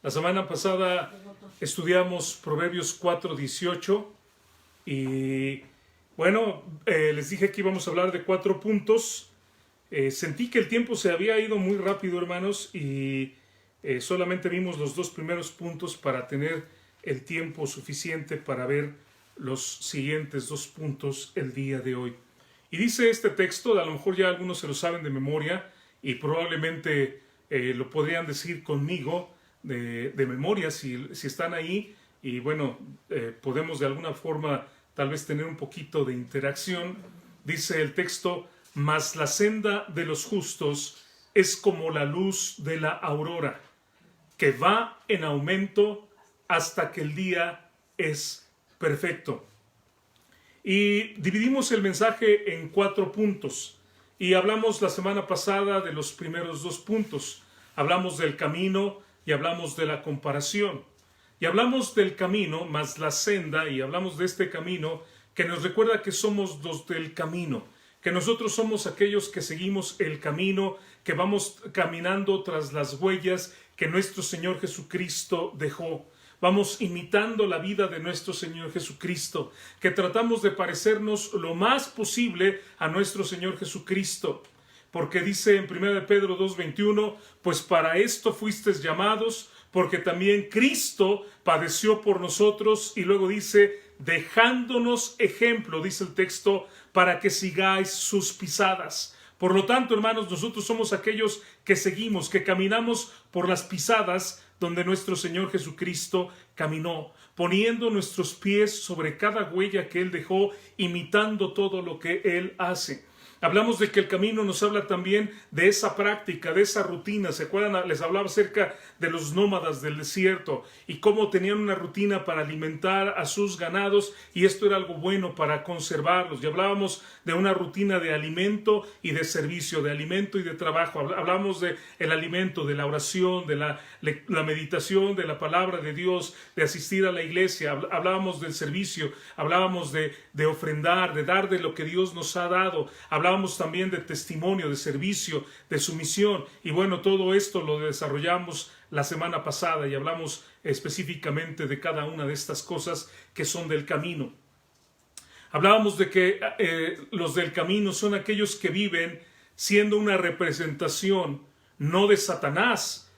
La semana pasada estudiamos Proverbios 4:18 y bueno, les dije que íbamos a hablar de 4 puntos. Sentí que el tiempo se había ido muy rápido, hermanos, y solamente vimos los 2 primeros puntos para tener el tiempo suficiente para ver los siguientes 2 puntos el día de hoy. Y dice este texto, a lo mejor ya algunos se lo saben de memoria y probablemente lo podrían decir conmigo de memoria si están ahí, y bueno, podemos de alguna forma tal vez tener un poquito de interacción. Dice el texto: mas la senda de los justos es como la luz de la aurora, que va en aumento hasta que el día es perfecto. Y dividimos el mensaje en 4 puntos. Y hablamos la semana pasada de los primeros 2 puntos. Hablamos del camino y hablamos de la comparación. Y hablamos del camino más la senda, y hablamos de este camino que nos recuerda que somos los del camino, que nosotros somos aquellos que seguimos el camino, que vamos caminando tras las huellas que nuestro Señor Jesucristo dejó. Vamos imitando la vida de nuestro Señor Jesucristo, que tratamos de parecernos lo más posible a nuestro Señor Jesucristo. Porque dice en 1 Pedro 2:21, pues para esto fuisteis llamados, porque también Cristo padeció por nosotros, y luego dice, dejándonos ejemplo, dice el texto, para que sigáis sus pisadas. Por lo tanto, hermanos, nosotros somos aquellos que seguimos, que caminamos por las pisadas donde nuestro Señor Jesucristo caminó, poniendo nuestros pies sobre cada huella que Él dejó, imitando todo lo que Él hace. Hablamos de que el camino nos habla también de esa práctica, de esa rutina. ¿Se acuerdan? Les hablaba acerca de los nómadas del desierto y cómo tenían una rutina para alimentar a sus ganados, y esto era algo bueno para conservarlos. Y hablábamos de una rutina de alimento y de servicio, de alimento y de trabajo. Hablábamos de el alimento, de la oración, de la meditación, de la palabra de Dios, de asistir a la iglesia. Hablábamos del servicio, hablábamos de ofrendar, de dar de lo que Dios nos ha dado. Hablábamos también de testimonio, de servicio, de sumisión, y bueno, todo esto lo desarrollamos la semana pasada y hablamos específicamente de cada una de estas cosas que son del camino. Hablábamos de que los del camino son aquellos que viven siendo una representación no de Satanás,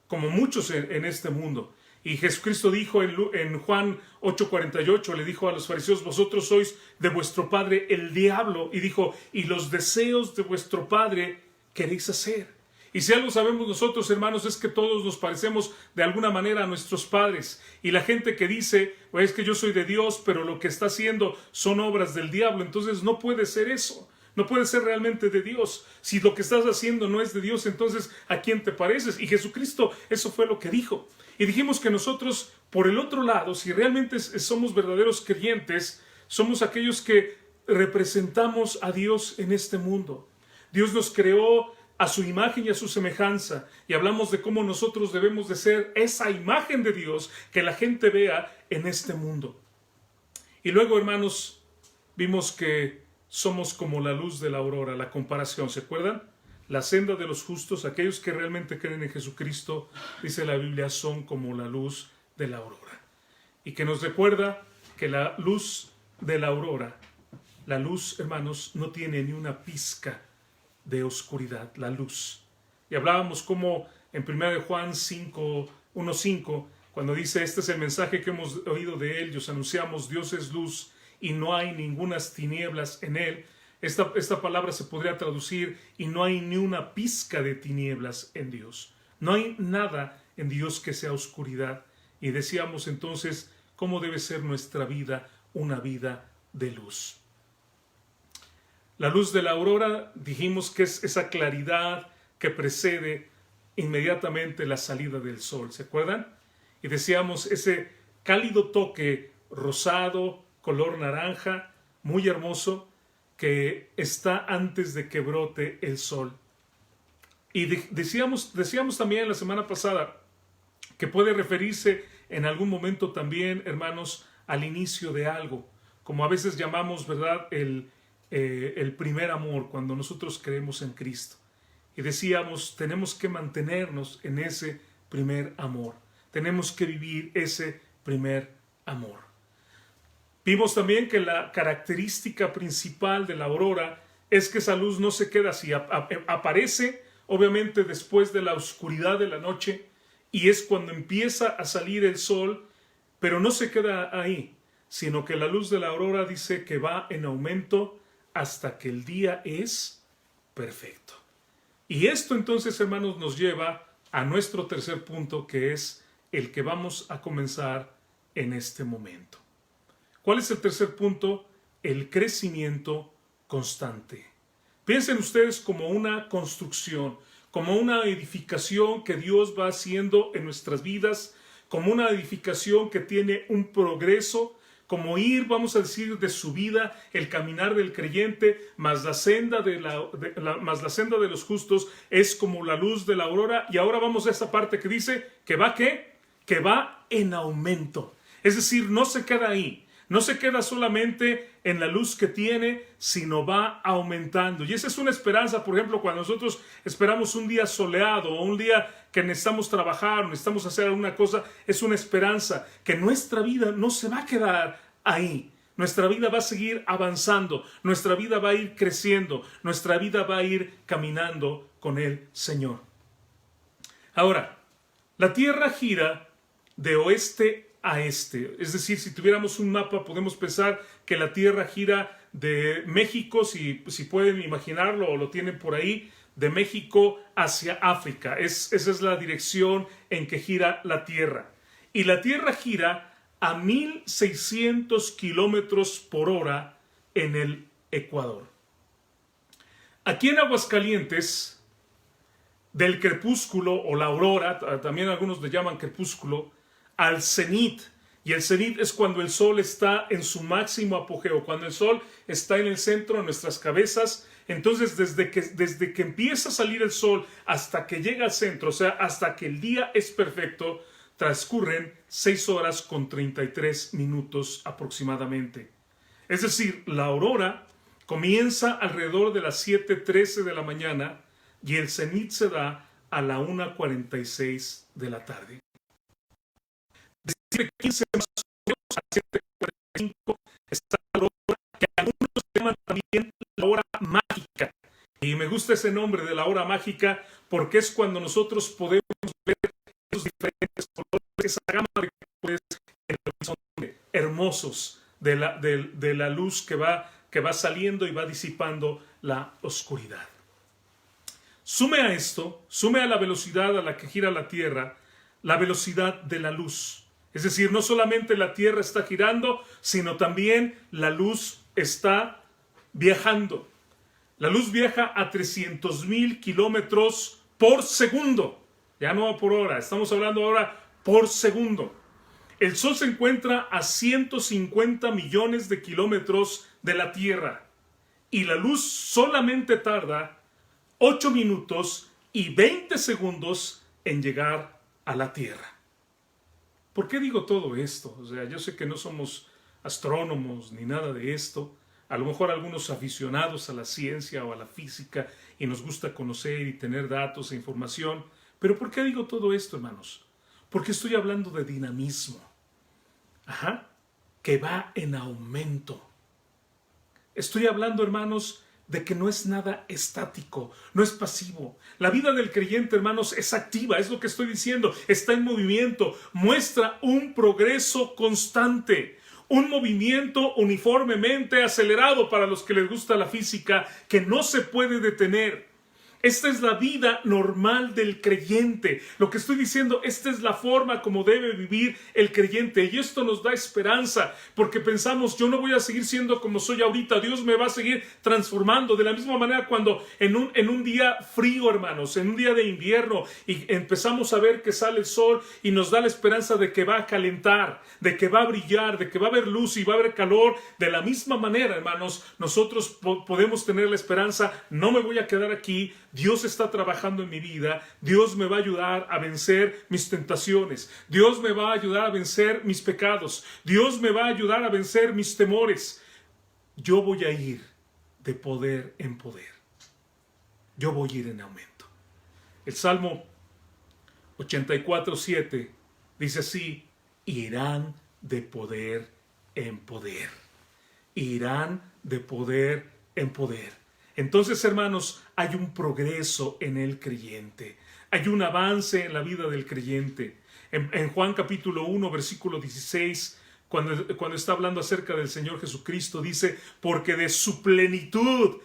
como muchos en este mundo. Y Jesucristo dijo en Juan 8:48, le dijo a los fariseos, vosotros sois de vuestro padre el diablo, y dijo, y los deseos de vuestro padre queréis hacer. Y si algo sabemos nosotros, hermanos, es que todos nos parecemos de alguna manera a nuestros padres. Y la gente que dice, pues es que yo soy de Dios, pero lo que está haciendo son obras del diablo, entonces no puede ser eso. No puede ser realmente de Dios. Si lo que estás haciendo no es de Dios, entonces ¿a quién te pareces? Y Jesucristo, eso fue lo que dijo. Y dijimos que nosotros, por el otro lado, si realmente somos verdaderos creyentes, somos aquellos que representamos a Dios en este mundo. Dios nos creó a su imagen y a su semejanza, y hablamos de cómo nosotros debemos de ser esa imagen de Dios que la gente vea en este mundo. Y luego, hermanos, vimos que somos como la luz de la aurora, la comparación, ¿se acuerdan? La senda de los justos, aquellos que realmente creen en Jesucristo, dice la Biblia, son como la luz de la aurora. Y que nos recuerda que la luz de la aurora, la luz, hermanos, no tiene ni una pizca de oscuridad, la luz. Y hablábamos como en 1 Juan 1:5, cuando dice, este es el mensaje que hemos oído de Él y os anunciamos, Dios es luz y no hay ningunas tinieblas en Él. Esta palabra se podría traducir, y no hay ni una pizca de tinieblas en Dios. No hay nada en Dios que sea oscuridad. Y decíamos entonces cómo debe ser nuestra vida, una vida de luz. La luz de la aurora, dijimos que es esa claridad que precede inmediatamente la salida del sol, ¿se acuerdan? Y decíamos ese cálido toque rosado, color naranja, muy hermoso, que está antes de que brote el sol. Y decíamos también la semana pasada que puede referirse en algún momento también, hermanos, al inicio de algo, como a veces llamamos, ¿verdad?, el primer amor, cuando nosotros creemos en Cristo. Y decíamos, tenemos que mantenernos en ese primer amor. tenemos que vivir ese primer amor. Vimos también que la característica principal de la aurora es que esa luz no se queda así, aparece obviamente después de la oscuridad de la noche y es cuando empieza a salir el sol, pero no se queda ahí, sino que la luz de la aurora dice que va en aumento hasta que el día es perfecto. Y esto entonces, hermanos, nos lleva a nuestro tercer punto, que es el que vamos a comenzar en este momento. ¿Cuál es el tercer punto? El crecimiento constante. Piensen ustedes como una construcción, como una edificación que Dios va haciendo en nuestras vidas, como una edificación que tiene un progreso, como ir, vamos a decir, de su vida, el caminar del creyente, más la senda más la senda de los justos es como la luz de la aurora. Y ahora vamos a esta parte que dice que va ¿qué? Que va en aumento. Es decir, no se queda ahí. No se queda solamente en la luz que tiene, sino va aumentando. Y esa es una esperanza, por ejemplo, cuando nosotros esperamos un día soleado o un día que necesitamos trabajar, necesitamos hacer alguna cosa, es una esperanza que nuestra vida no se va a quedar ahí. Nuestra vida va a seguir avanzando, nuestra vida va a ir creciendo, nuestra vida va a ir caminando con el Señor. Ahora, la tierra gira de oeste a este. Es decir, si tuviéramos un mapa, podemos pensar que la Tierra gira de México, si pueden imaginarlo o lo tienen por ahí, de México hacia África. Esa es la dirección en que gira la Tierra. Y la Tierra gira a 1600 kilómetros por hora en el Ecuador. Aquí en Aguascalientes, del crepúsculo o la aurora, también algunos le llaman crepúsculo, al cenit, y el cenit es cuando el sol está en su máximo apogeo, cuando el sol está en el centro de nuestras cabezas. Entonces desde que empieza a salir el sol hasta que llega al centro, o sea, hasta que el día es perfecto, transcurren 6 horas con 33 minutos aproximadamente. Es decir, la aurora comienza alrededor de las 7:13 de la mañana y el cenit se da a la 1:46 de la tarde. De 15 más o menos a 7:45 está la hora que algunos llaman también la hora mágica. Y me gusta ese nombre de la hora mágica porque es cuando nosotros podemos ver esos diferentes colores, esa gama de colores en el horizonte, hermosos de la luz que va saliendo y va disipando la oscuridad. Sume a esto, sume a la velocidad a la que gira la Tierra, la velocidad de la luz. Es decir, no solamente la Tierra está girando, sino también la luz está viajando. La luz viaja a 300,000 kilómetros por segundo. Ya no por hora, estamos hablando ahora por segundo. El Sol se encuentra a 150 millones de kilómetros de la Tierra. Y la luz solamente tarda 8 minutos y 20 segundos en llegar a la Tierra. ¿Por qué digo todo esto? O sea, yo sé que no somos astrónomos ni nada de esto. A lo mejor algunos aficionados a la ciencia o a la física y nos gusta conocer y tener datos e información. Pero ¿por qué digo todo esto, hermanos? Porque estoy hablando de dinamismo. Que va en aumento. Estoy hablando, hermanos, de que no es nada estático, no es pasivo. La vida del creyente, hermanos, es activa, es lo que estoy diciendo, está en movimiento, muestra un progreso constante, un movimiento uniformemente acelerado para los que les gusta la física, que no se puede detener. Esta es la vida normal del creyente. Lo que estoy diciendo, esta es la forma como debe vivir el creyente. Y esto nos da esperanza, porque pensamos, yo no voy a seguir siendo como soy ahorita. Dios me va a seguir transformando. De la misma manera cuando en un día frío, hermanos, en un día de invierno, y empezamos a ver que sale el sol y nos da la esperanza de que va a calentar, de que va a brillar, de que va a haber luz y va a haber calor. De la misma manera, hermanos, nosotros podemos tener la esperanza, no me voy a quedar aquí. Dios está trabajando en mi vida, Dios me va a ayudar a vencer mis tentaciones, Dios me va a ayudar a vencer mis pecados, Dios me va a ayudar a vencer mis temores. Yo voy a ir de poder en poder, yo voy a ir en aumento. El Salmo 84:7 Dice así: irán de poder en poder. Irán de poder en poder. Entonces, hermanos, hay un progreso en el creyente. Hay un avance en la vida del creyente. En Juan capítulo 1, versículo 16, cuando está hablando acerca del Señor Jesucristo, dice: porque de su plenitud,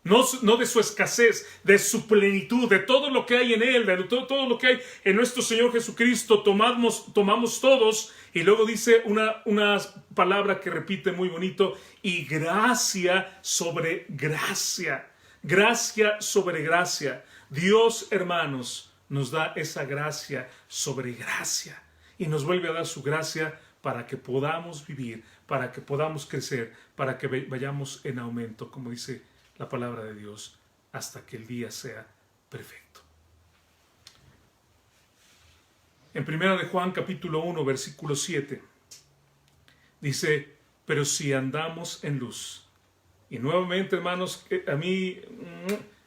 no de su escasez, de su plenitud, de todo lo que hay en Él, de todo lo que hay en nuestro Señor Jesucristo, tomamos todos. Y luego dice una palabra que repite muy bonito: y gracia sobre gracia. Gracia sobre gracia. Dios, hermanos, nos da esa gracia sobre gracia. Y nos vuelve a dar su gracia para que podamos vivir, para que podamos crecer, para que vayamos en aumento, como dice la palabra de Dios, hasta que el día sea perfecto. En 1 de Juan capítulo 1, versículo 7, dice: pero si andamos en luz. Y nuevamente, hermanos, a mí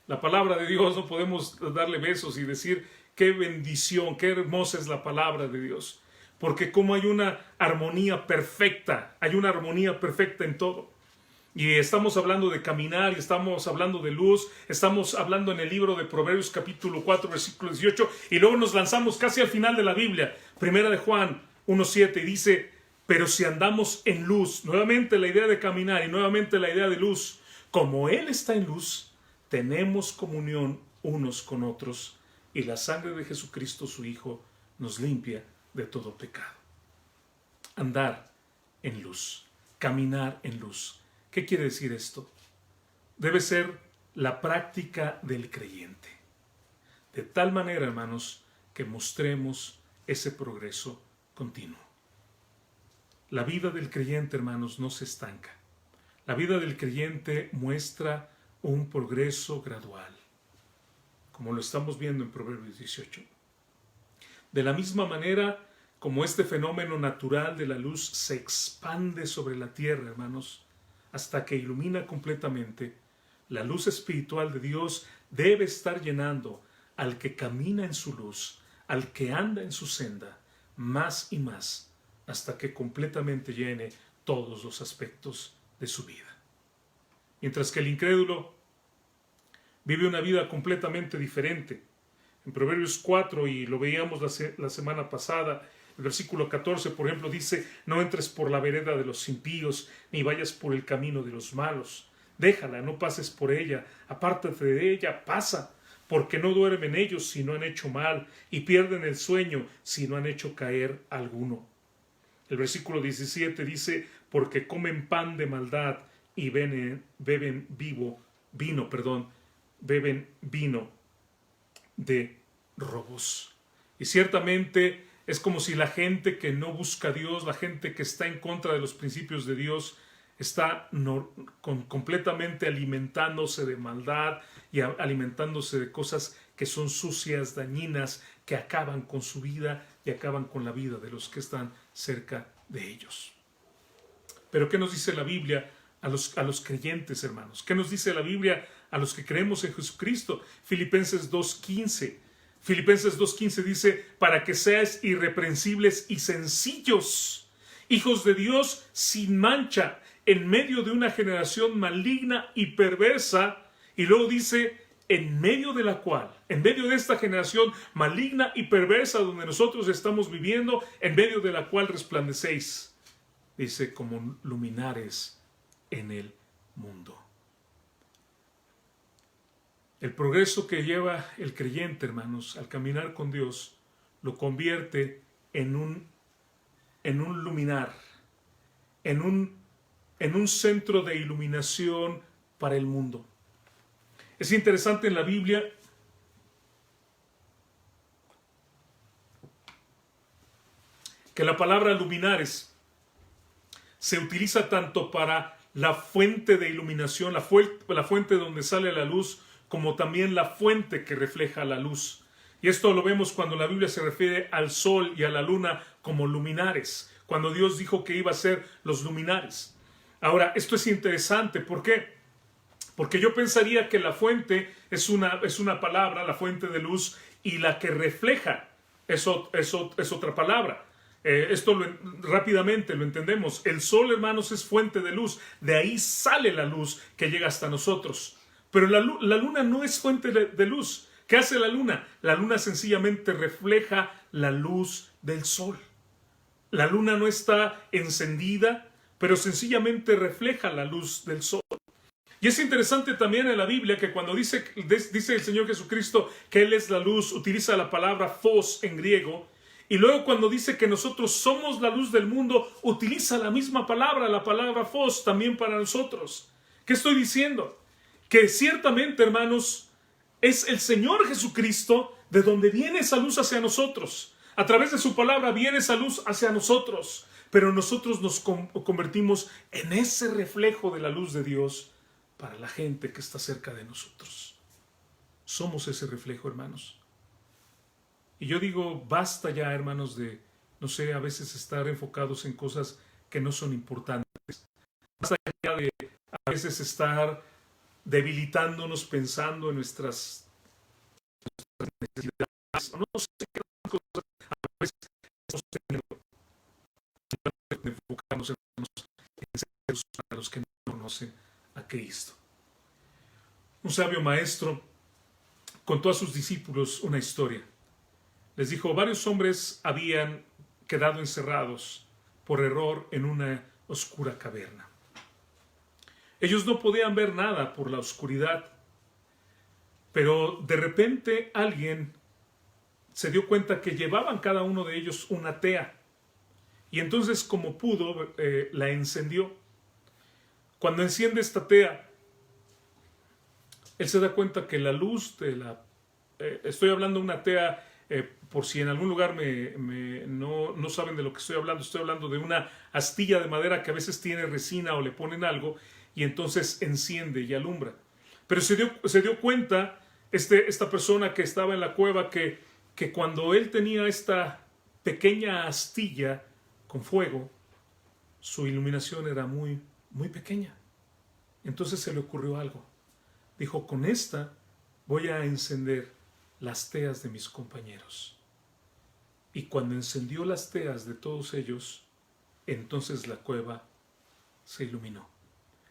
la palabra de Dios no podemos darle besos y decir qué bendición, qué hermosa es la palabra de Dios. Porque como hay una armonía perfecta en todo. Y estamos hablando de caminar, y estamos hablando de luz, estamos hablando en el libro de Proverbios capítulo 4, versículo 18, y luego nos lanzamos casi al final de la Biblia, 1 de Juan 1:7, y dice: pero si andamos en luz, nuevamente la idea de caminar y nuevamente la idea de luz, como Él está en luz, tenemos comunión unos con otros, y la sangre de Jesucristo su Hijo nos limpia de todo pecado. Andar en luz, caminar en luz. ¿Qué quiere decir esto? Debe ser la práctica del creyente. De tal manera, hermanos, que mostremos ese progreso continuo. La vida del creyente, hermanos, no se estanca. La vida del creyente muestra un progreso gradual, como lo estamos viendo en Proverbios 18. De la misma manera como este fenómeno natural de la luz se expande sobre la tierra, hermanos, hasta que ilumina completamente, la luz espiritual de Dios debe estar llenando al que camina en su luz, al que anda en su senda, más y más, hasta que completamente llene todos los aspectos de su vida. Mientras que el incrédulo vive una vida completamente diferente. En Proverbios 4, y lo veíamos la semana pasada, el versículo 14, por ejemplo, dice: no entres por la vereda de los impíos, ni vayas por el camino de los malos. Déjala, no pases por ella, apártate de ella, pasa, porque no duermen ellos si no han hecho mal, y pierden el sueño si no han hecho caer alguno. El versículo 17 dice: porque comen pan de maldad y beben vino de robos. Y ciertamente es como si la gente que no busca a Dios, la gente que está en contra de los principios de Dios, está completamente alimentándose de maldad y alimentándose de cosas que son sucias, dañinas, que acaban con su vida y acaban con la vida de los que están cerca de ellos. Pero ¿qué nos dice la Biblia a los creyentes, hermanos? ¿Qué nos dice la Biblia a los que creemos en Jesucristo? Filipenses 2:15. Filipenses 2:15 dice: para que seáis irreprensibles y sencillos, hijos de Dios sin mancha, en medio de una generación maligna y perversa. Y luego dice: en medio de esta generación maligna y perversa donde nosotros estamos viviendo, en medio de la cual resplandecéis, dice, como luminares en el mundo. El progreso que lleva el creyente, hermanos, al caminar con Dios, lo convierte en un luminar, en un centro de iluminación para el mundo. Es interesante en la Biblia que la palabra luminares se utiliza tanto para la fuente de iluminación, la fuente donde sale la luz, como también la fuente que refleja la luz. Y esto lo vemos cuando la Biblia se refiere al sol y a la luna como luminares, cuando Dios dijo que iba a ser los luminares. Ahora, esto es interesante, ¿por qué? Porque yo pensaría que la fuente es una palabra, la fuente de luz, y la que refleja es otra palabra. Esto rápidamente lo entendemos. El sol, hermanos, es fuente de luz. De ahí sale la luz que llega hasta nosotros. Pero la luna no es fuente de luz. ¿Qué hace la luna? La luna sencillamente refleja la luz del sol. La luna no está encendida, pero sencillamente refleja la luz del sol. Y es interesante también en la Biblia que cuando dice el Señor Jesucristo que Él es la luz, utiliza la palabra phos en griego, y luego cuando dice que nosotros somos la luz del mundo, utiliza la misma palabra, la palabra phos, también para nosotros. ¿Qué estoy diciendo? Que ciertamente, hermanos, es el Señor Jesucristo de donde viene esa luz hacia nosotros. A través de su palabra viene esa luz hacia nosotros, pero nosotros nos convertimos en ese reflejo de la luz de Dios para la gente que está cerca de nosotros. Somos ese reflejo, hermanos. Y yo digo, basta ya, hermanos, de, no sé, a veces estar enfocados en cosas que no son importantes. Basta ya de a veces estar debilitándonos pensando en nuestras necesidades. No sé qué cosas a veces enfocarnos en ser para los que no conocen a Cristo. Un sabio maestro contó a sus discípulos una historia. Les dijo, varios hombres habían quedado encerrados por error en una oscura caverna. Ellos no podían ver nada por la oscuridad, pero de repente alguien se dio cuenta que llevaban cada uno de ellos una tea, y entonces como pudo la encendió. Cuando enciende esta tea, él se da cuenta que la luz de la... estoy hablando de una tea, por si en algún lugar no saben de lo que estoy hablando de una astilla de madera que a veces tiene resina o le ponen algo, y entonces enciende y alumbra. Pero se dio cuenta esta persona que estaba en la cueva que cuando él tenía esta pequeña astilla con fuego, su iluminación era muy, muy pequeña. Entonces se le ocurrió algo. Dijo, con esta voy a encender las teas de mis compañeros. Y cuando encendió las teas de todos ellos, entonces la cueva se iluminó.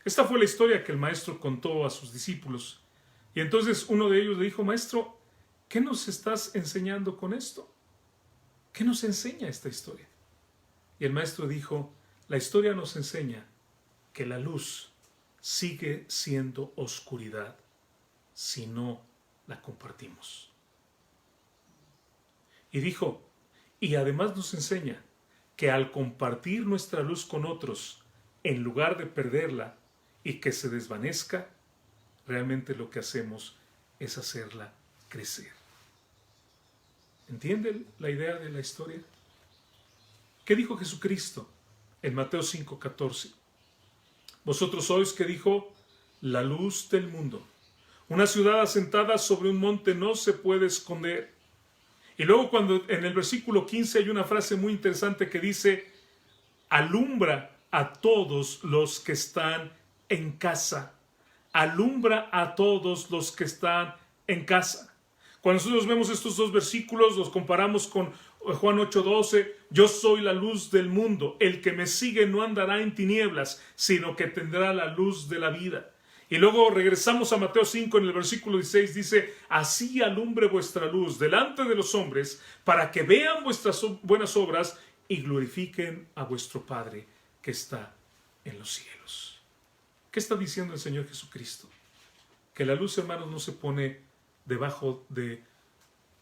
Esta fue la historia que el maestro contó a sus discípulos. Y entonces uno de ellos le dijo, maestro, ¿qué nos estás enseñando con esto? ¿Qué nos enseña esta historia? Y el maestro dijo, la historia nos enseña que la luz sigue siendo oscuridad si no la compartimos. Y dijo, y además nos enseña que al compartir nuestra luz con otros, en lugar de perderla y que se desvanezca, realmente lo que hacemos es hacerla crecer. ¿Entienden la idea de la historia? ¿Qué dijo Jesucristo en Mateo 5:14? Vosotros sois, que dijo, la luz del mundo. Una ciudad asentada sobre un monte no se puede esconder. Y luego cuando en el versículo 15 hay una frase muy interesante que dice, alumbra a todos los que están en casa. Alumbra a todos los que están en casa. Cuando nosotros vemos estos dos versículos, los comparamos con Juan 8:12, yo soy la luz del mundo, el que me sigue no andará en tinieblas, sino que tendrá la luz de la vida. Y luego regresamos a Mateo 5 en el versículo 16, dice, así alumbre vuestra luz delante de los hombres, para que vean vuestras buenas obras y glorifiquen a vuestro Padre que está en los cielos. ¿Qué está diciendo el Señor Jesucristo? Que la luz, hermanos, no se pone debajo de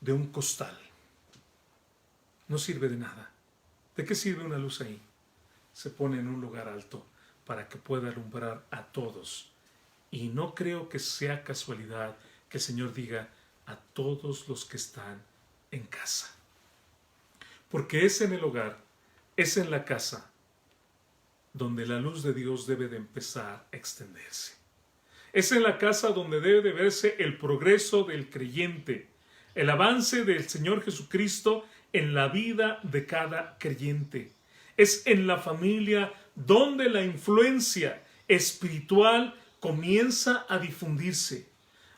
un costal. No sirve de nada. ¿De qué sirve una luz ahí? Se pone en un lugar alto para que pueda alumbrar a todos. Y no creo que sea casualidad que el Señor diga a todos los que están en casa. Porque es en el hogar, es en la casa, donde la luz de Dios debe de empezar a extenderse. Es en la casa donde debe de verse el progreso del creyente, el avance del Señor Jesucristo en la vida de cada creyente. Es en la familia donde la influencia espiritual comienza a difundirse.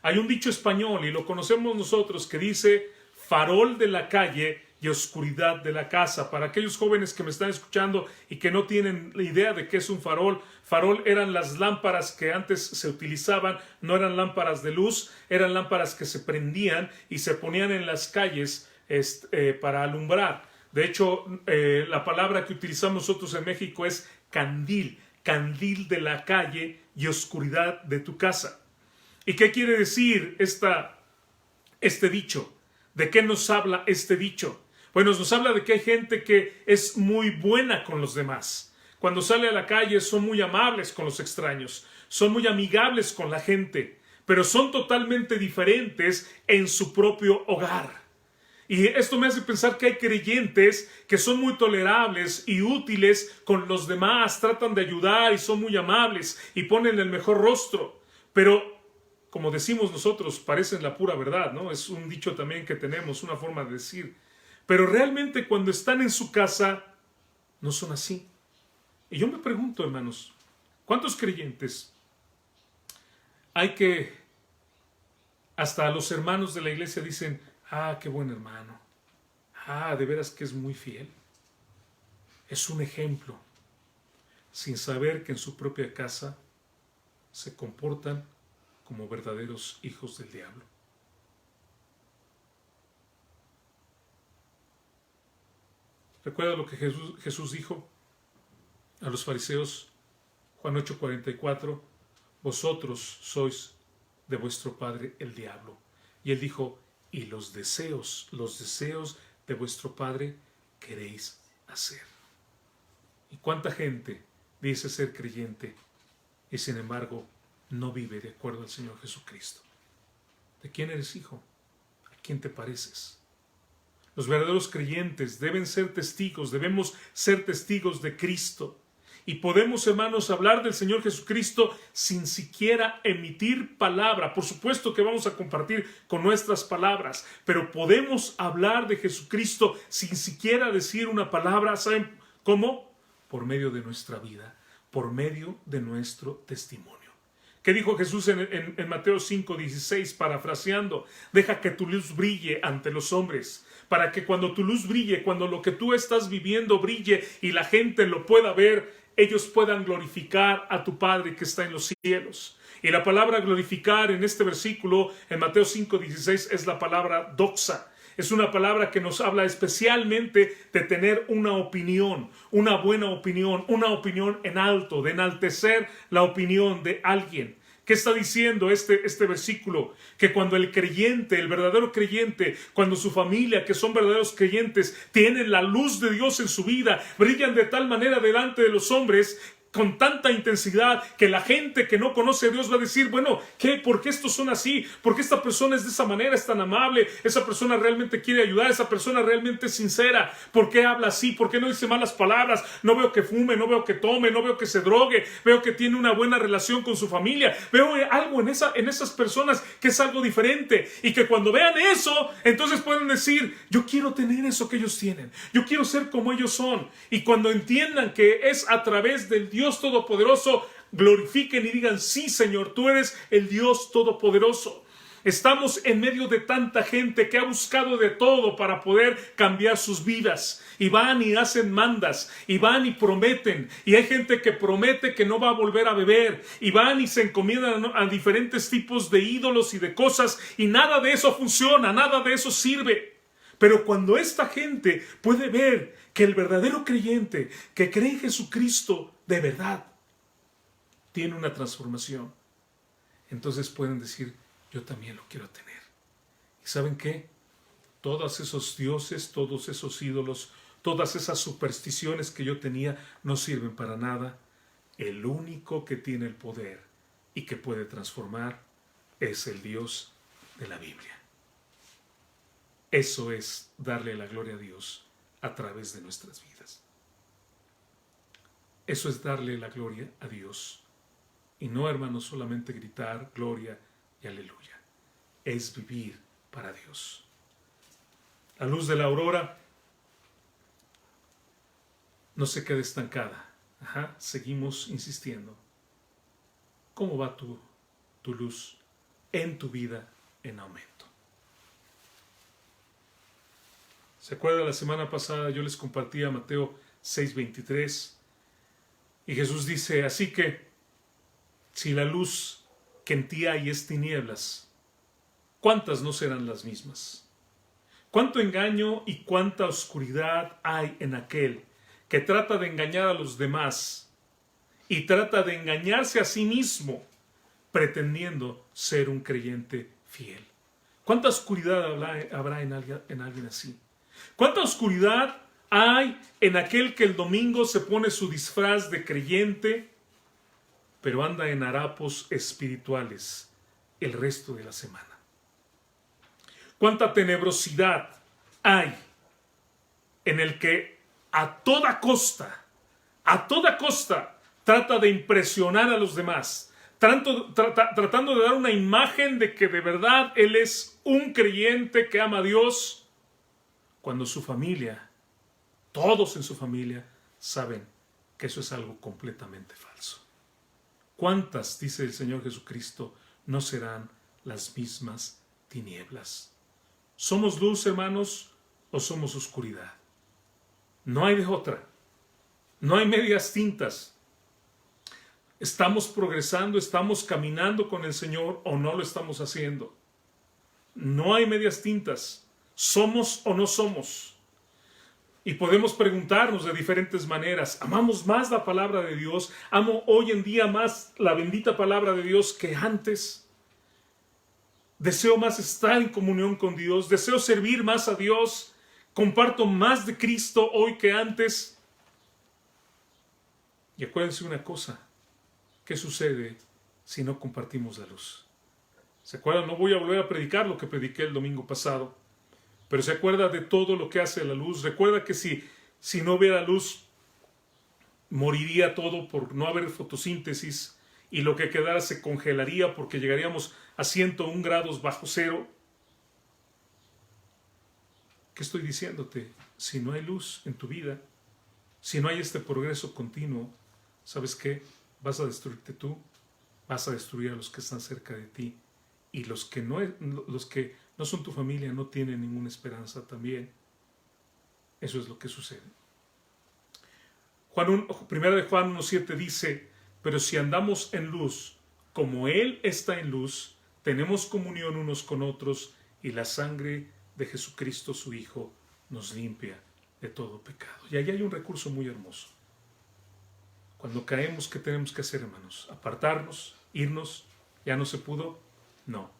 Hay un dicho español, y lo conocemos nosotros, que dice, farol de la calle y oscuridad de la casa. Para aquellos jóvenes que me están escuchando y que no tienen idea de qué es un farol, farol eran las lámparas que antes se utilizaban, no eran lámparas de luz, eran lámparas que se prendían y se ponían en las calles para alumbrar. De hecho, la palabra que utilizamos nosotros en México es candil, candil de la calle y oscuridad de tu casa. ¿Y qué quiere decir este dicho? ¿De qué nos habla este dicho? Bueno, nos habla de que hay gente que es muy buena con los demás. Cuando sale a la calle son muy amables con los extraños, son muy amigables con la gente, pero son totalmente diferentes en su propio hogar. Y esto me hace pensar que hay creyentes que son muy tolerables y útiles con los demás, tratan de ayudar y son muy amables y ponen el mejor rostro, pero como decimos nosotros, parecen la pura verdad, ¿no? Es un dicho también que tenemos, una forma de decir. Pero realmente cuando están en su casa, no son así. Y yo me pregunto, hermanos, ¿cuántos creyentes hay que hasta los hermanos de la iglesia dicen, ah, qué buen hermano, ah, de veras que es muy fiel? Es un ejemplo, sin saber que en su propia casa se comportan como verdaderos hijos del diablo. Recuerda lo que Jesús dijo a los fariseos, Juan 8:44, vosotros sois de vuestro padre el diablo. Y él dijo, y los deseos de vuestro padre queréis hacer. ¿Y cuánta gente dice ser creyente y sin embargo no vive de acuerdo al Señor Jesucristo? ¿De quién eres hijo? ¿A quién te pareces? Los verdaderos creyentes debemos ser testigos de Cristo. Y podemos, hermanos, hablar del Señor Jesucristo sin siquiera emitir palabra. Por supuesto que vamos a compartir con nuestras palabras, pero podemos hablar de Jesucristo sin siquiera decir una palabra. ¿Saben cómo? Por medio de nuestra vida, por medio de nuestro testimonio. ¿Qué dijo Jesús en Mateo 5:16, parafraseando? Deja que tu luz brille ante los hombres, para que cuando tu luz brille, cuando lo que tú estás viviendo brille y la gente lo pueda ver, ellos puedan glorificar a tu Padre que está en los cielos. Y la palabra glorificar en este versículo, en Mateo 5:16, es la palabra doxa. Es una palabra que nos habla especialmente de tener una opinión, una buena opinión, una opinión en alto, de enaltecer la opinión de alguien. ¿Qué está diciendo este versículo? Que cuando el creyente, el verdadero creyente, cuando su familia, que son verdaderos creyentes, tienen la luz de Dios en su vida, brillan de tal manera delante de los hombres, con tanta intensidad, que la gente que no conoce a Dios va a decir, bueno, ¿qué? ¿Por qué estos son así? ¿Por qué esta persona es de esa manera, es tan amable? ¿Esa persona realmente quiere ayudar? ¿Esa persona realmente es sincera? ¿Por qué habla así? ¿Por qué no dice malas palabras? No veo que fume, no veo que tome, no veo que se drogue, veo que tiene una buena relación con su familia, veo algo en esas personas que es algo diferente, y que cuando vean eso, entonces pueden decir, yo quiero tener eso que ellos tienen, yo quiero ser como ellos son. Y cuando entiendan que es a través del Dios Todopoderoso, glorifiquen y digan, sí, Señor, tú eres el Dios Todopoderoso. Estamos en medio de tanta gente que ha buscado de todo para poder cambiar sus vidas, y van y hacen mandas, y van y prometen, y hay gente que promete que no va a volver a beber, y van y se encomiendan a diferentes tipos de ídolos y de cosas, y nada de eso funciona, nada de eso sirve. Pero cuando esta gente puede ver que el verdadero creyente que cree en Jesucristo de verdad tiene una transformación, entonces pueden decir, yo también lo quiero tener. ¿Y saben qué? Todos esos dioses, todos esos ídolos, todas esas supersticiones que yo tenía no sirven para nada. El único que tiene el poder y que puede transformar es el Dios de la Biblia. Eso es darle la gloria a Dios a través de nuestras vidas. Eso es darle la gloria a Dios. Y no, hermanos, solamente gritar gloria y aleluya. Es vivir para Dios. La luz de la aurora no se queda estancada. Seguimos insistiendo. ¿Cómo va tu luz en tu vida en aumento? ¿Se acuerdan? La semana pasada yo les compartía Mateo 6:23 y Jesús dice, así que si la luz que en ti hay es tinieblas, ¿cuántas no serán las mismas? ¿Cuánto engaño y cuánta oscuridad hay en aquel que trata de engañar a los demás y trata de engañarse a sí mismo pretendiendo ser un creyente fiel? ¿Cuánta oscuridad habrá en alguien así? ¿Cuánta oscuridad hay en aquel que el domingo se pone su disfraz de creyente, pero anda en harapos espirituales el resto de la semana? ¿Cuánta tenebrosidad hay en el que a toda costa, trata de impresionar a los demás, tratando de dar una imagen de que de verdad él es un creyente que ama a Dios, cuando su familia, todos en su familia, saben que eso es algo completamente falso? ¿Cuántas, dice el Señor Jesucristo, no serán las mismas tinieblas? ¿Somos luz, hermanos, o somos oscuridad? No hay de otra. No hay medias tintas. ¿Estamos progresando, estamos caminando con el Señor o no lo estamos haciendo? No hay medias tintas. ¿Somos o no somos? Y podemos preguntarnos de diferentes maneras. ¿Amamos más la palabra de Dios? ¿Amo hoy en día más la bendita palabra de Dios que antes? ¿Deseo más estar en comunión con Dios? ¿Deseo servir más a Dios? ¿Comparto más de Cristo hoy que antes? Y acuérdense una cosa. ¿Qué sucede si no compartimos la luz? ¿Se acuerdan? No voy a volver a predicar lo que prediqué el domingo pasado. Pero se acuerda de todo lo que hace la luz. Recuerda que si no hubiera luz, moriría todo por no haber fotosíntesis y lo que quedara se congelaría porque llegaríamos a 101 grados bajo cero. ¿Qué estoy diciéndote? Si no hay luz en tu vida, si no hay este progreso continuo, ¿sabes qué? Vas a destruirte tú, vas a destruir a los que están cerca de ti, y los que no son tu familia no tienen ninguna esperanza también. Eso es lo que sucede. Primera de Juan 1:7 dice, pero si andamos en luz, como Él está en luz, tenemos comunión unos con otros, y la sangre de Jesucristo su Hijo nos limpia de todo pecado. Y ahí hay un recurso muy hermoso. Cuando caemos, ¿qué tenemos que hacer, hermanos? ¿Apartarnos? ¿Irnos? ¿Ya no se pudo? No.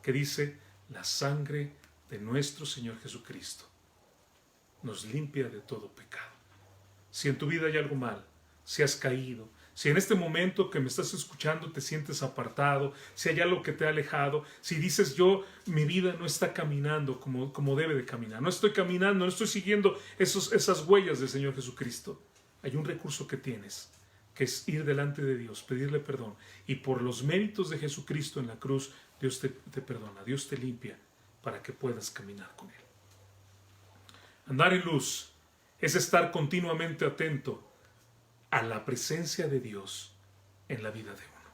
¿Qué dice? La sangre de nuestro Señor Jesucristo nos limpia de todo pecado. Si en tu vida hay algo mal, si has caído, si en este momento que me estás escuchando te sientes apartado, si hay algo que te ha alejado, si dices mi vida no está caminando como debe de caminar, no estoy caminando, no estoy siguiendo esas huellas del Señor Jesucristo, hay un recurso que tienes, que es ir delante de Dios, pedirle perdón, y por los méritos de Jesucristo en la cruz, Dios te perdona, Dios te limpia para que puedas caminar con Él. Andar en luz es estar continuamente atento a la presencia de Dios en la vida de uno.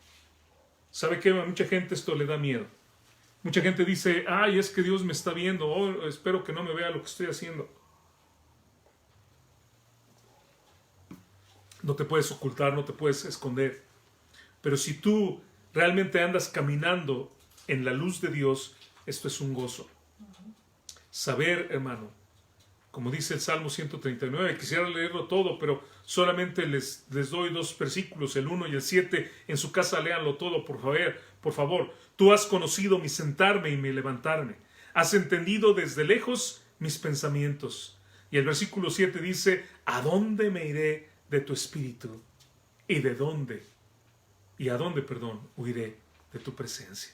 ¿Sabe qué? A mucha gente esto le da miedo. Mucha gente dice, ay, es que Dios me está viendo, espero que no me vea lo que estoy haciendo. No te puedes ocultar, no te puedes esconder. Pero si tú realmente andas caminando en la luz de Dios, esto es un gozo. Saber, hermano, como dice el Salmo 139, quisiera leerlo todo, pero solamente les doy 2 versículos, el 1 y el 7. En su casa léanlo todo, por favor. Tú has conocido mi sentarme y mi levantarme. Has entendido desde lejos mis pensamientos. Y el versículo 7 dice, ¿a dónde me iré de tu espíritu? ¿Y a dónde, huiré de tu presencia?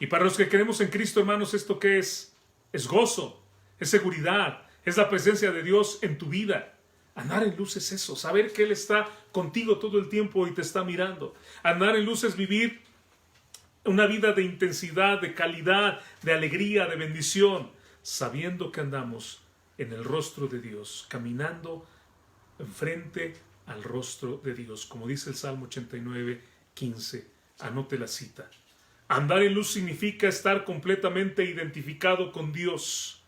Y para los que creemos en Cristo, hermanos, ¿esto qué es? Es gozo, es seguridad, es la presencia de Dios en tu vida. Andar en luz es eso, saber que Él está contigo todo el tiempo y te está mirando. Andar en luz es vivir una vida de intensidad, de calidad, de alegría, de bendición, sabiendo que andamos en el rostro de Dios, caminando enfrente al rostro de Dios, como dice el Salmo 89:15. Anote la cita. Andar en luz significa estar completamente identificado con Dios.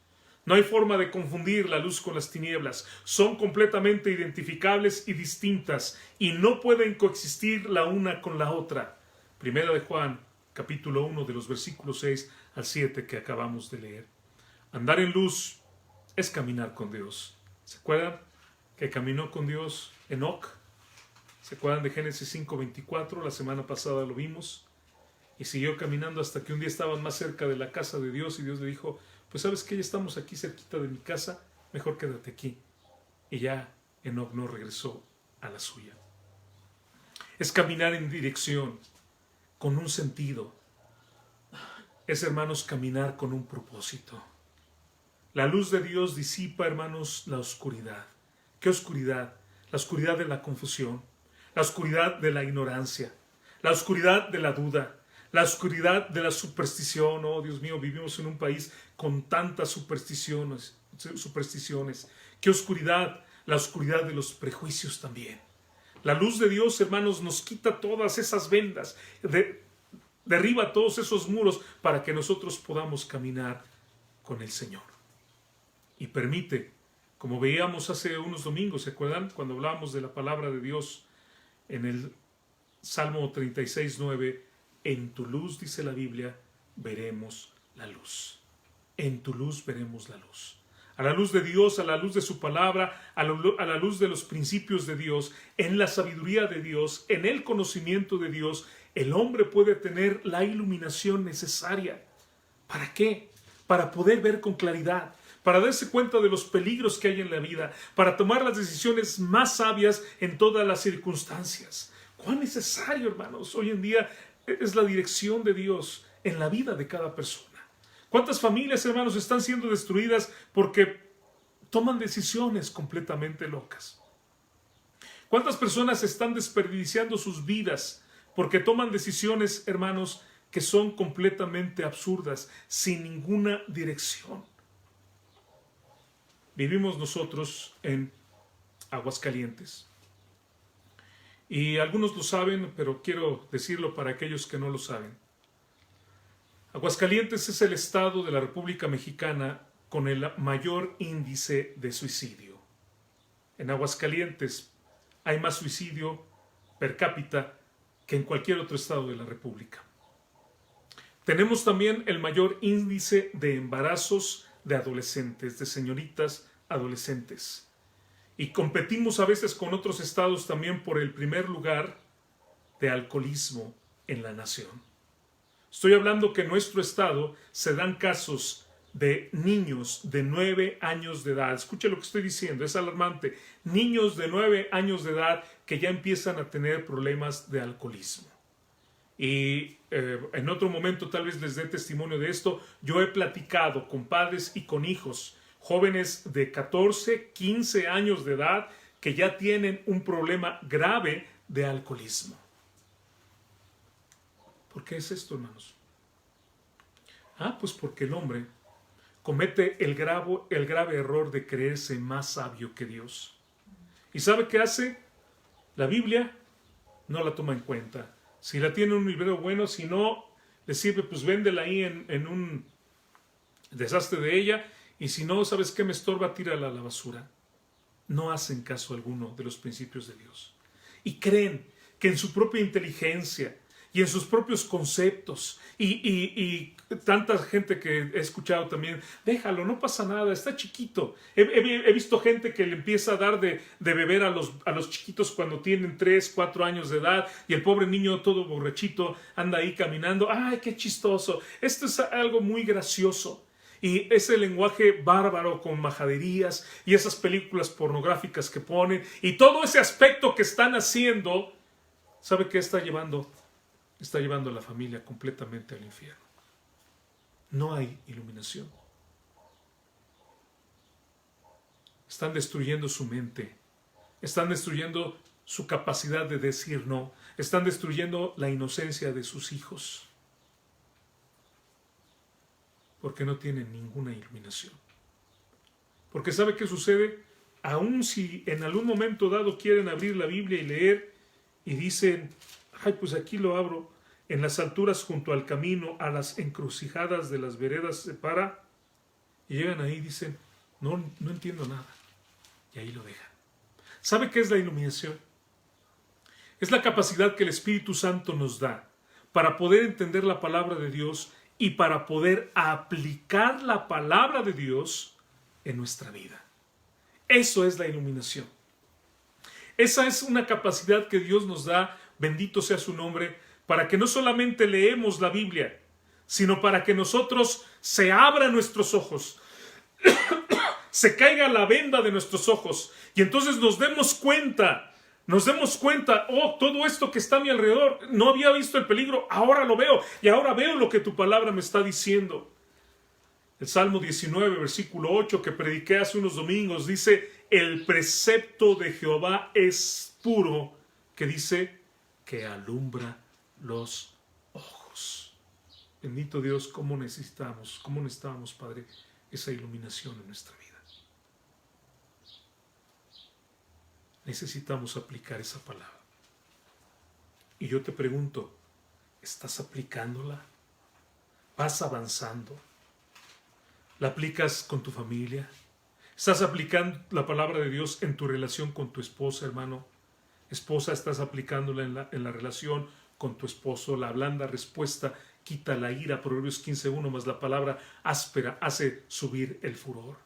No hay forma de confundir la luz con las tinieblas. Son completamente identificables y distintas y no pueden coexistir la una con la otra. Primera de Juan, capítulo 1, de los versículos 6 al 7 que acabamos de leer. Andar en luz es caminar con Dios. ¿Se acuerdan que caminó con Dios Enoc? ¿Se acuerdan de Génesis 5:24? La semana pasada lo vimos. Y siguió caminando hasta que un día estaban más cerca de la casa de Dios y Dios le dijo: pues sabes que ya estamos aquí cerquita de mi casa, mejor quédate aquí. Y ya Enoc no regresó a la suya. Es caminar en dirección, con un sentido. Es, hermanos, caminar con un propósito. La luz de Dios disipa, hermanos, la oscuridad. ¿Qué oscuridad? La oscuridad de la confusión, la oscuridad de la ignorancia, la oscuridad de la duda, la oscuridad de la superstición. Oh, Dios mío, vivimos en un país con tantas supersticiones. ¿Qué oscuridad? La oscuridad de los prejuicios también. La luz de Dios, hermanos, nos quita todas esas vendas, derriba todos esos muros para que nosotros podamos caminar con el Señor. Y permite, como veíamos hace unos domingos, ¿se acuerdan? Cuando hablábamos de la palabra de Dios en el Salmo 36:9, en tu luz, dice la Biblia, veremos la luz. En tu luz veremos la luz. A la luz de Dios, a la luz de su palabra, a la luz de los principios de Dios, en la sabiduría de Dios, en el conocimiento de Dios, el hombre puede tener la iluminación necesaria. ¿Para qué? Para poder ver con claridad, para darse cuenta de los peligros que hay en la vida, para tomar las decisiones más sabias en todas las circunstancias. ¿Cuán necesario, hermanos, hoy en día es la dirección de Dios en la vida de cada persona? ¿Cuántas familias, hermanos, están siendo destruidas porque toman decisiones completamente locas? ¿Cuántas personas están desperdiciando sus vidas porque toman decisiones, hermanos, que son completamente absurdas, sin ninguna dirección? Vivimos nosotros en Aguascalientes. Y algunos lo saben, pero quiero decirlo para aquellos que no lo saben. Aguascalientes es el estado de la República Mexicana con el mayor índice de suicidio. En Aguascalientes hay más suicidio per cápita que en cualquier otro estado de la República. Tenemos también el mayor índice de embarazos de adolescentes, de señoritas adolescentes. Y competimos a veces con otros estados también por el primer lugar de alcoholismo en la nación. Estoy hablando que en nuestro estado se dan casos de niños de 9 años de edad. Escuche lo que estoy diciendo, es alarmante. Niños de 9 años de edad que ya empiezan a tener problemas de alcoholismo. Y en otro momento tal vez les dé testimonio de esto. Yo he platicado con padres y con hijos, jóvenes de 14, 15 años de edad que ya tienen un problema grave de alcoholismo. ¿Por qué es esto, hermanos? Pues porque el hombre comete el grave error de creerse más sabio que Dios. ¿Y sabe qué hace? La Biblia no la toma en cuenta. Si la tiene un librero bueno, si no le sirve, pues véndela ahí en un desastre de ella. Y si no, ¿sabes qué? Me estorba, tírala a la basura. No hacen caso alguno de los principios de Dios. Y creen que en su propia inteligencia y en sus propios conceptos y tanta gente que he escuchado también, déjalo, no pasa nada, está chiquito. He visto gente que le empieza a dar de beber a los chiquitos cuando tienen 3, 4 años de edad y el pobre niño todo borrachito anda ahí caminando. ¡Ay, qué chistoso! Esto es algo muy gracioso. Y ese lenguaje bárbaro con majaderías y esas películas pornográficas que ponen y todo ese aspecto que están haciendo, ¿sabe qué está llevando? Está llevando a la familia completamente al infierno. No hay iluminación. Están destruyendo su mente. Están destruyendo su capacidad de decir no. Están destruyendo la inocencia de sus hijos. Porque no tienen ninguna iluminación. Porque ¿sabe qué sucede? Aun si en algún momento dado quieren abrir la Biblia y leer y dicen, ay, pues aquí lo abro, en las alturas junto al camino, a las encrucijadas de las veredas se para, Y llegan ahí y dicen, no entiendo nada. Y ahí lo dejan. ¿Sabe qué es la iluminación? Es la capacidad que el Espíritu Santo nos da para poder entender la palabra de Dios y para poder aplicar la palabra de Dios en nuestra vida. Eso es la iluminación. Esa es una capacidad que Dios nos da, bendito sea su nombre, para que no solamente leemos la Biblia, sino para que nosotros se abran nuestros ojos, se caiga la venda de nuestros ojos y entonces nos demos cuenta, oh, todo esto que está a mi alrededor, no había visto el peligro, ahora lo veo y ahora veo lo que tu palabra me está diciendo. El Salmo 19, versículo 8 que prediqué hace unos domingos dice, el precepto de Jehová es puro, que dice que alumbra los ojos. Bendito Dios, cómo necesitamos, Padre, esa iluminación en nuestra vida. Necesitamos aplicar esa palabra. Y yo te pregunto, ¿estás aplicándola? ¿Vas avanzando? ¿La aplicas con tu familia? ¿Estás aplicando la palabra de Dios en tu relación con tu esposa, hermano? Esposa, ¿estás aplicándola en la relación con tu esposo? La blanda respuesta quita la ira, Proverbios 15:1, más la palabra áspera hace subir el furor.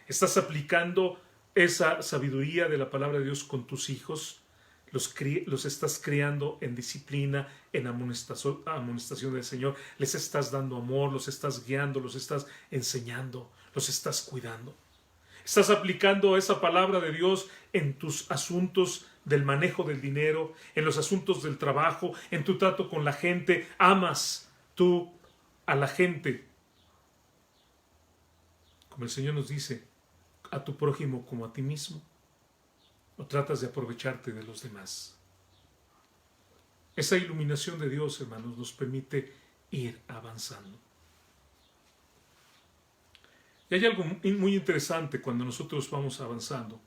¿Estás aplicando esa sabiduría de la palabra de Dios con tus hijos? Los estás criando en disciplina, en amonestación del Señor. Les estás dando amor, los estás guiando, los estás enseñando, los estás cuidando. Estás aplicando esa palabra de Dios en tus asuntos del manejo del dinero, en los asuntos del trabajo, en tu trato con la gente. ¿Amas tú a la gente? Como el Señor nos dice, a tu prójimo como a ti mismo. ¿O tratas de aprovecharte de los demás? Esa iluminación de Dios, hermanos, nos permite ir avanzando. Y hay algo muy interesante cuando nosotros vamos avanzando.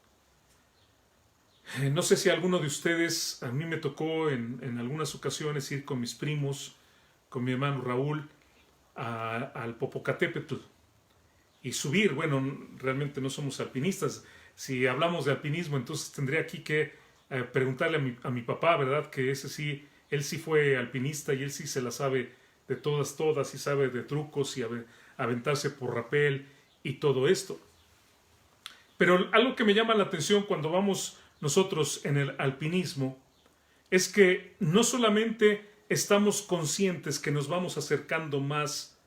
No sé si alguno de ustedes, a mí me tocó en algunas ocasiones ir con mis primos, con mi hermano Raúl, al Popocatépetl y subir. Bueno, realmente no somos alpinistas. Si hablamos de alpinismo, entonces tendría aquí que preguntarle a mi papá, ¿verdad? Que ese sí, él sí fue alpinista y él sí se la sabe de todas y sabe de trucos y aventarse por rapel y todo esto. Pero algo que me llama la atención cuando vamos nosotros en el alpinismo es que no solamente estamos conscientes que nos vamos acercando más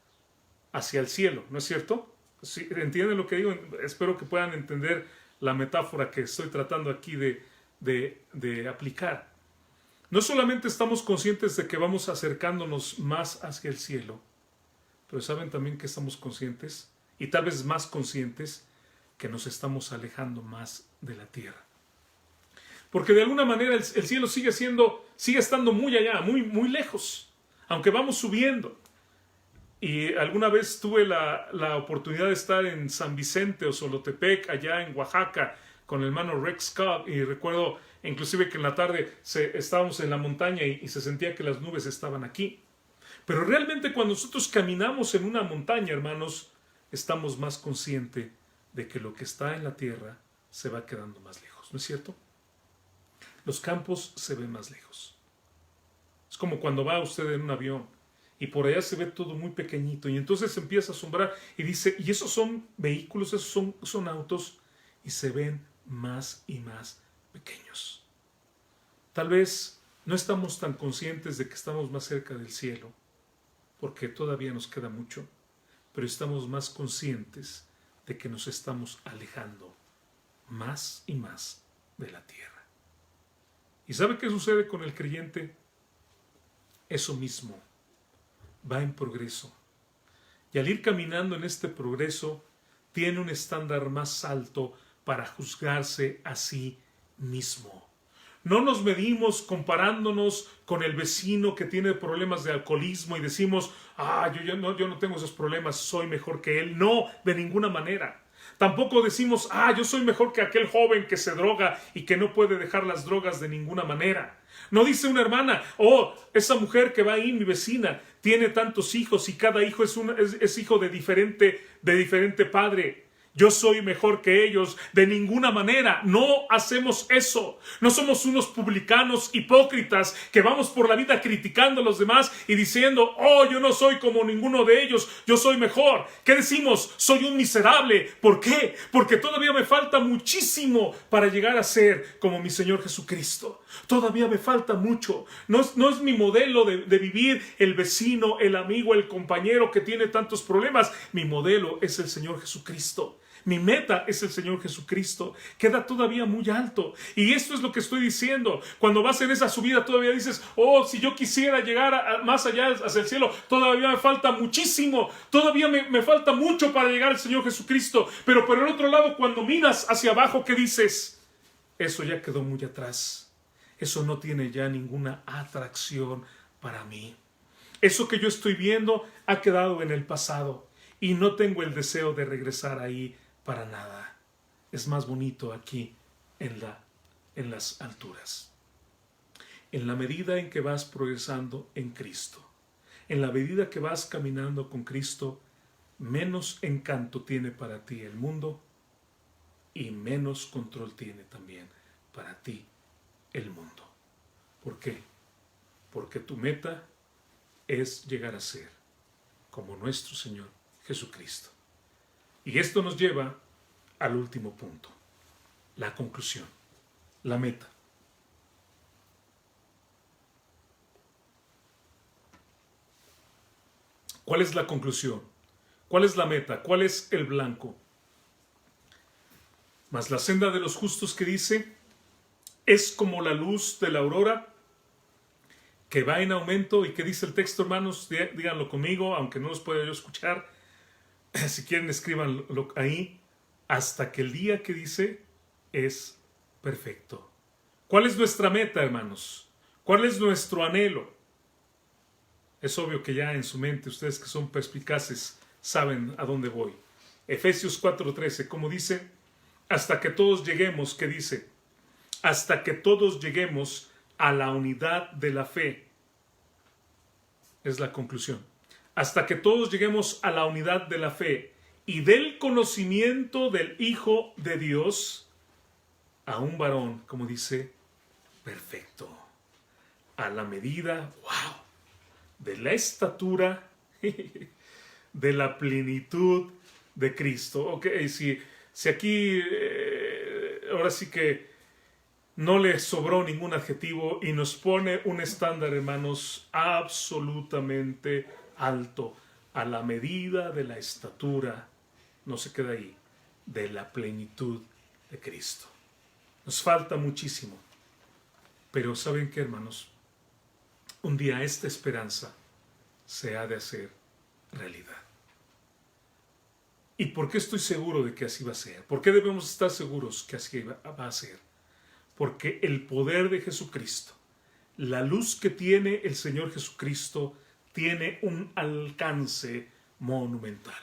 hacia el cielo, ¿no es cierto? ¿Sí? ¿Entienden lo que digo? Espero que puedan entender la metáfora que estoy tratando aquí de aplicar. No solamente estamos conscientes de que vamos acercándonos más hacia el cielo, pero saben también que estamos conscientes, y tal vez más conscientes, que nos estamos alejando más de la tierra. Porque de alguna manera el cielo sigue estando muy allá, muy lejos, aunque vamos subiendo. Y alguna vez tuve la oportunidad de estar en San Vicente o Solotepec, allá en Oaxaca, con el hermano Rex Cobb, y recuerdo inclusive que en la tarde estábamos en la montaña y se sentía que las nubes estaban aquí. Pero realmente cuando nosotros caminamos en una montaña, hermanos, estamos más conscientes de que lo que está en la tierra se va quedando más lejos, ¿no es cierto? Los campos se ven más lejos. Es como cuando va usted en un avión y por allá se ve todo muy pequeñito y entonces se empieza a asombrar y dice, y esos son vehículos, esos son autos, y se ven más y más pequeños. Tal vez no estamos tan conscientes de que estamos más cerca del cielo, porque todavía nos queda mucho, pero estamos más conscientes de que nos estamos alejando más y más de la tierra. ¿Y sabe qué sucede con el creyente? Eso mismo. Va en progreso. Y al ir caminando en este progreso, tiene un estándar más alto para juzgarse a sí mismo. No nos medimos comparándonos con el vecino que tiene problemas de alcoholismo y decimos, yo no tengo esos problemas, soy mejor que él. No, de ninguna manera. Tampoco decimos, yo soy mejor que aquel joven que se droga y que no puede dejar las drogas de ninguna manera. No dice una hermana, esa mujer que va ahí, mi vecina, tiene tantos hijos y cada hijo es hijo de diferente padre. Yo soy mejor que ellos. De ninguna manera. No hacemos eso. No somos unos publicanos hipócritas que vamos por la vida criticando a los demás y diciendo, yo no soy como ninguno de ellos, yo soy mejor. ¿Qué decimos? Soy un miserable. ¿Por qué? Porque todavía me falta muchísimo para llegar a ser como mi Señor Jesucristo. Todavía me falta mucho. No es mi modelo de vivir el vecino, el amigo, el compañero que tiene tantos problemas. Mi modelo es el Señor Jesucristo. Mi meta es el Señor Jesucristo. Queda todavía muy alto. Y esto es lo que estoy diciendo. Cuando vas en esa subida todavía dices, si yo quisiera llegar más allá hacia el cielo, todavía me falta muchísimo. Todavía me falta mucho para llegar al Señor Jesucristo. Pero por el otro lado, cuando miras hacia abajo, ¿qué dices? Eso ya quedó muy atrás. Eso no tiene ya ninguna atracción para mí. Eso que yo estoy viendo ha quedado en el pasado. Y no tengo el deseo de regresar ahí para nada. Es más bonito aquí en las alturas. En la medida en que vas progresando en Cristo, en la medida que vas caminando con Cristo, menos encanto tiene para ti el mundo y menos control tiene también para ti el mundo. ¿Por qué? Porque tu meta es llegar a ser como nuestro Señor Jesucristo. Y esto nos lleva al último punto, la conclusión, la meta. ¿Cuál es la conclusión? ¿Cuál es la meta? ¿Cuál es el blanco? Mas la senda de los justos, que dice, es como la luz de la aurora que va en aumento. ¿Y qué dice el texto, hermanos? Díganlo conmigo, aunque no los pueda yo escuchar. Si quieren, escríbanlo ahí. Hasta que el día, que dice, es perfecto. ¿Cuál es nuestra meta, hermanos? ¿Cuál es nuestro anhelo? Es obvio que ya en su mente, ustedes que son perspicaces, saben a dónde voy. Efesios 4:13, como dice, hasta que todos lleguemos, ¿qué dice? Hasta que todos lleguemos a la unidad de la fe. Es la conclusión. Hasta que todos lleguemos a la unidad de la fe y del conocimiento del Hijo de Dios, a un varón, como dice, perfecto, a la medida, de la estatura, de la plenitud de Cristo. Ok, si aquí, ahora sí que no le sobró ningún adjetivo y nos pone un estándar, hermanos, absolutamente alto, a la medida de la estatura, no se queda ahí, de la plenitud de Cristo. Nos falta muchísimo, pero ¿saben qué, hermanos? Un día esta esperanza se ha de hacer realidad. ¿Y por qué estoy seguro de que así va a ser? ¿Por qué debemos estar seguros que así va a ser? Porque el poder de Jesucristo, la luz que tiene el Señor Jesucristo, tiene un alcance monumental.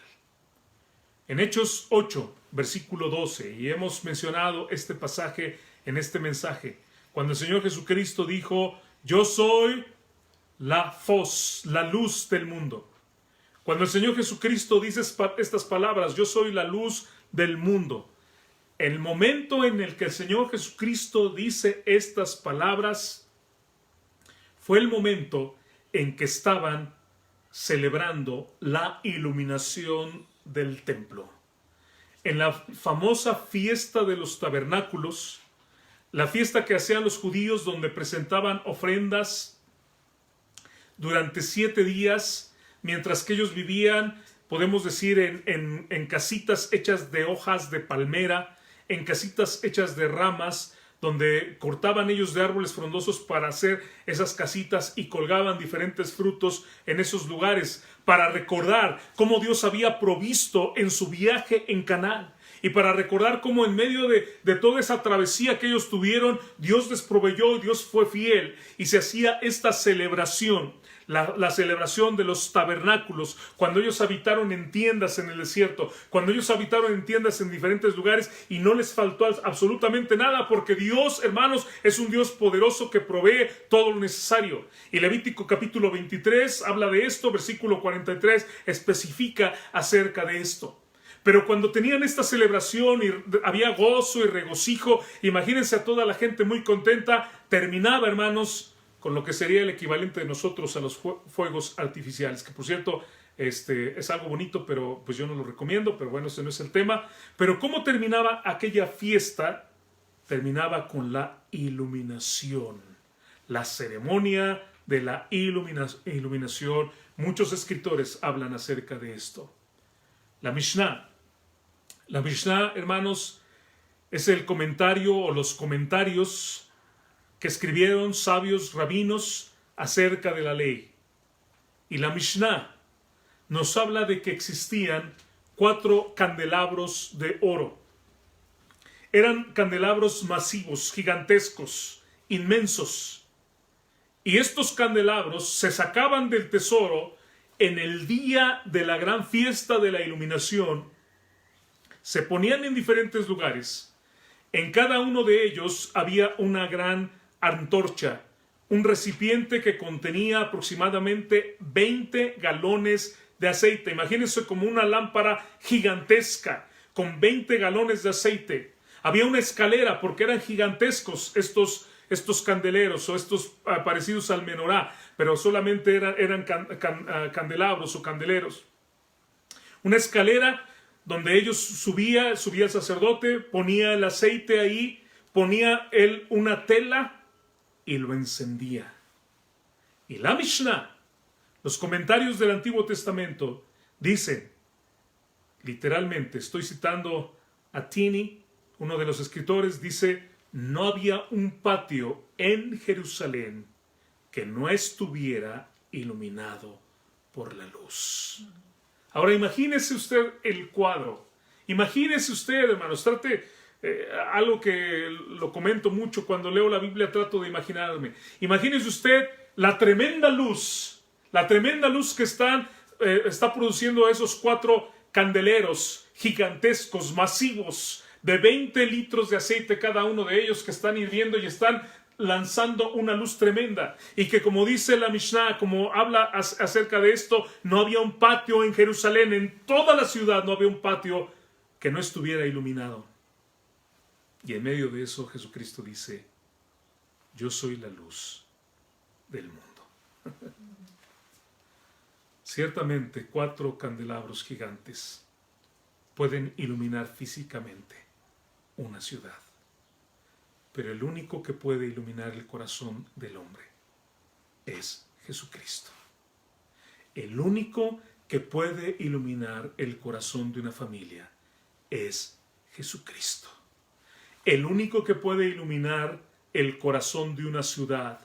En Hechos 8, versículo 12, y hemos mencionado este pasaje en este mensaje, cuando el Señor Jesucristo dijo, yo soy la fos, la luz del mundo. Cuando el Señor Jesucristo dice estas palabras, yo soy la luz del mundo, el momento en el que el Señor Jesucristo dice estas palabras fue el momento en que estaban celebrando la iluminación del templo. En la famosa fiesta de los tabernáculos, la fiesta que hacían los judíos donde presentaban ofrendas durante 7 días, mientras que ellos vivían, podemos decir, en casitas hechas de hojas de palmera, en casitas hechas de ramas, donde cortaban ellos de árboles frondosos para hacer esas casitas y colgaban diferentes frutos en esos lugares, para recordar cómo Dios había provisto en su viaje en Canaán, y para recordar cómo en medio de toda esa travesía que ellos tuvieron, Dios les proveyó y Dios fue fiel, y se hacía esta celebración, la celebración de los tabernáculos, cuando ellos habitaron en tiendas en el desierto, cuando ellos habitaron en tiendas en diferentes lugares y no les faltó absolutamente nada, porque Dios, hermanos, es un Dios poderoso que provee todo lo necesario. Y Levítico capítulo 23 habla de esto, versículo 43 especifica acerca de esto. Pero cuando tenían esta celebración y había gozo y regocijo, imagínense a toda la gente muy contenta, terminaba, hermanos, con lo que sería el equivalente de nosotros a los fuegos artificiales, que por cierto es algo bonito, pero pues yo no lo recomiendo, pero bueno, ese no es el tema. Pero ¿cómo terminaba aquella fiesta? Terminaba con la iluminación, la ceremonia de la iluminación. Muchos escritores hablan acerca de esto. La Mishnah, hermanos, es el comentario o los comentarios que escribieron sabios rabinos acerca de la ley. Y la Mishnah nos habla de que existían 4 candelabros de oro. Eran candelabros masivos, gigantescos, inmensos. Y estos candelabros se sacaban del tesoro en el día de la gran fiesta de la iluminación. Se ponían en diferentes lugares. En cada uno de ellos había una gran antorcha, un recipiente que contenía aproximadamente 20 galones de aceite. Imagínense como una lámpara gigantesca con 20 galones de aceite. Había una escalera porque eran gigantescos estos candeleros o estos parecidos al menorá, pero solamente eran candelabros o candeleros. Una escalera donde ellos subía el sacerdote, ponía el aceite ahí, ponía él una tela y lo encendía. Y la Mishnah, los comentarios del Antiguo Testamento, dicen, literalmente, estoy citando a Tini, uno de los escritores, dice, no había un patio en Jerusalén que no estuviera iluminado por la luz. Ahora imagínese usted el cuadro. Imagínese usted, hermanos, trate algo que lo comento mucho cuando leo la Biblia, trato de imaginarme. Imagínese usted la tremenda luz que está produciendo esos 4 candeleros gigantescos, masivos, de 20 litros de aceite cada uno de ellos, que están hirviendo y están lanzando una luz tremenda. Y que, como dice la Mishnah, como habla acerca de esto, no había un patio en Jerusalén, en toda la ciudad no había un patio que no estuviera iluminado. Y en medio de eso Jesucristo dice, yo soy la luz del mundo. Ciertamente 4 candelabros gigantes pueden iluminar físicamente una ciudad, pero el único que puede iluminar el corazón del hombre es Jesucristo. El único que puede iluminar el corazón de una familia es Jesucristo. El único que puede iluminar el corazón de una ciudad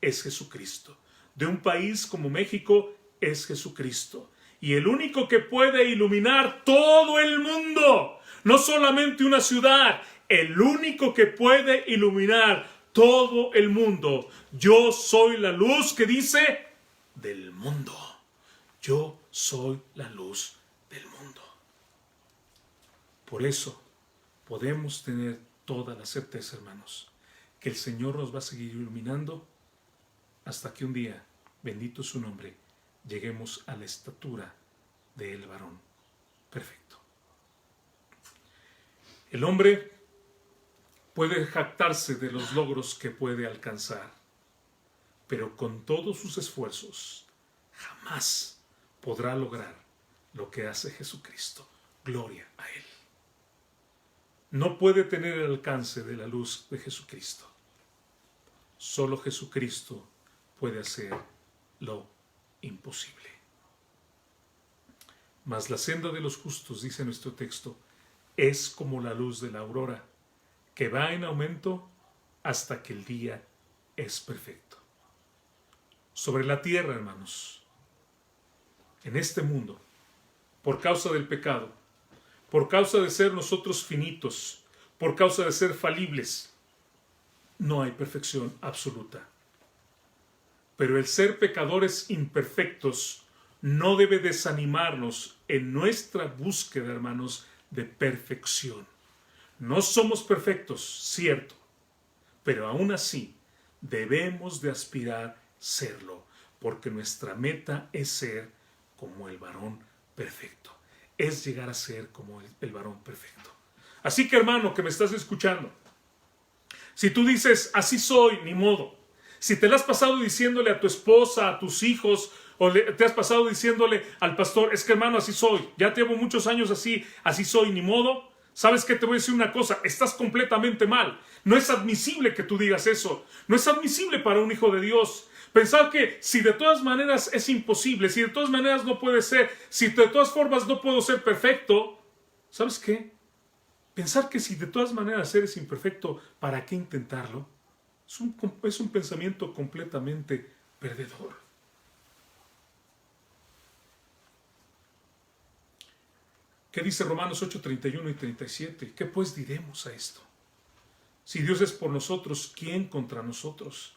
es Jesucristo. De un país como México es Jesucristo. Y el único que puede iluminar todo el mundo, no solamente una ciudad, el único que puede iluminar todo el mundo. Yo soy la luz que dice del mundo. Yo soy la luz del mundo. Por eso podemos tener toda la certeza, hermanos, que el Señor nos va a seguir iluminando hasta que un día, bendito su nombre, lleguemos a la estatura del varón perfecto. El hombre puede jactarse de los logros que puede alcanzar, pero con todos sus esfuerzos jamás podrá lograr lo que hace Jesucristo. Gloria a Él. No puede tener el alcance de la luz de Jesucristo. Solo Jesucristo puede hacer lo imposible. Mas la senda de los justos, dice nuestro texto, es como la luz de la aurora, que va en aumento hasta que el día es perfecto. Sobre la tierra, hermanos, en este mundo, por causa del pecado, por causa de ser nosotros finitos, por causa de ser falibles, no hay perfección absoluta. Pero el ser pecadores imperfectos no debe desanimarnos en nuestra búsqueda, hermanos, de perfección. No somos perfectos, cierto, pero aún así debemos de aspirar a serlo, porque nuestra meta es ser como el varón perfecto, es llegar a ser como el varón perfecto. Así que, hermano, que me estás escuchando, si tú dices, así soy, ni modo, si te la has pasado diciéndole a tu esposa, a tus hijos, o te has pasado diciéndole al pastor, es que hermano, así soy, ya llevo muchos años así soy, ni modo, ¿sabes qué? Te voy a decir una cosa, estás completamente mal. No es admisible que tú digas eso, no es admisible para un hijo de Dios. Pensar que si de todas maneras es imposible, si de todas maneras no puede ser, si de todas formas no puedo ser perfecto, ¿sabes qué? Pensar que si de todas maneras eres imperfecto, ¿para qué intentarlo? Es un pensamiento completamente perdedor. ¿Qué dice Romanos 8, 31 y 37? ¿Qué pues diremos a esto? Si Dios es por nosotros, ¿quién contra nosotros?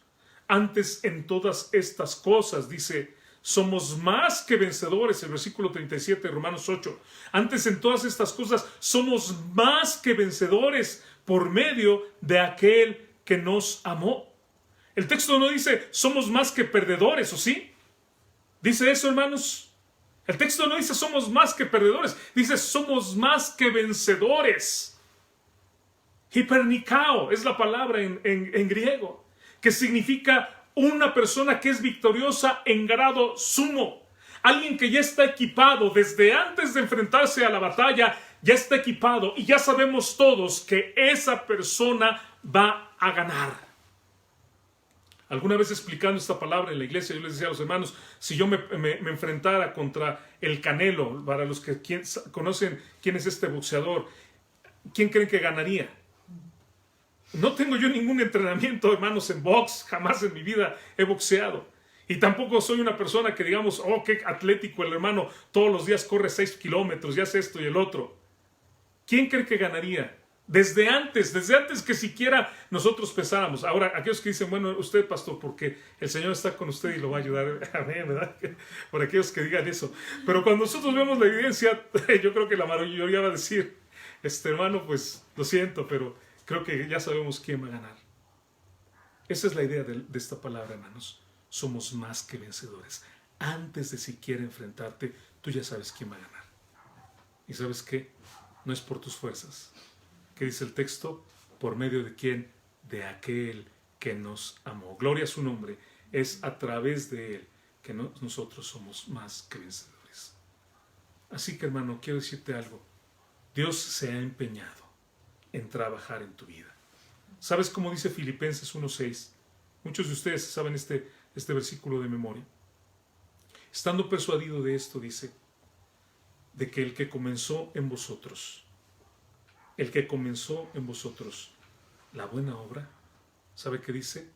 Antes en todas estas cosas, dice, somos más que vencedores, el versículo 37 de Romanos 8. Antes en todas estas cosas, somos más que vencedores por medio de aquel que nos amó. El texto no dice, somos más que perdedores, ¿o sí? ¿Dice eso, hermanos? El texto no dice, somos más que perdedores. Dice, somos más que vencedores. Hipernikao es la palabra en griego, que significa una persona que es victoriosa en grado sumo. Alguien que ya está equipado desde antes de enfrentarse a la batalla, ya está equipado y ya sabemos todos que esa persona va a ganar. Alguna vez explicando esta palabra en la iglesia, yo les decía a los hermanos, si yo me enfrentara contra el Canelo, para los que conocen quién es este boxeador, ¿quién creen que ganaría? No tengo yo ningún entrenamiento, hermanos, en box, jamás en mi vida he boxeado. Y tampoco soy una persona que digamos, oh, qué atlético el hermano, todos los días corre 6 kilómetros, ya hace esto y el otro. ¿Quién cree que ganaría? Desde antes que siquiera nosotros pensáramos. Ahora, aquellos que dicen, bueno, usted, pastor, porque el Señor está con usted y lo va a ayudar. Amén, ¿verdad? Por aquellos que digan eso. Pero cuando nosotros vemos la evidencia, yo creo que la mayoría va a decir, hermano, pues lo siento, pero creo que ya sabemos quién va a ganar. Esa es la idea de esta palabra, hermanos. Somos más que vencedores. Antes de siquiera enfrentarte, tú ya sabes quién va a ganar. ¿Y sabes qué? No es por tus fuerzas. ¿Qué dice el texto? ¿Por medio de quién? De aquel que nos amó. Gloria a su nombre. Es a través de él que nosotros somos más que vencedores. Así que, hermano, quiero decirte algo. Dios se ha empeñado en trabajar en tu vida. ¿Sabes cómo dice Filipenses 1:6? Muchos de ustedes saben este versículo de memoria. Estando persuadido de esto, dice, de que el que comenzó en vosotros la buena obra, ¿sabe qué dice?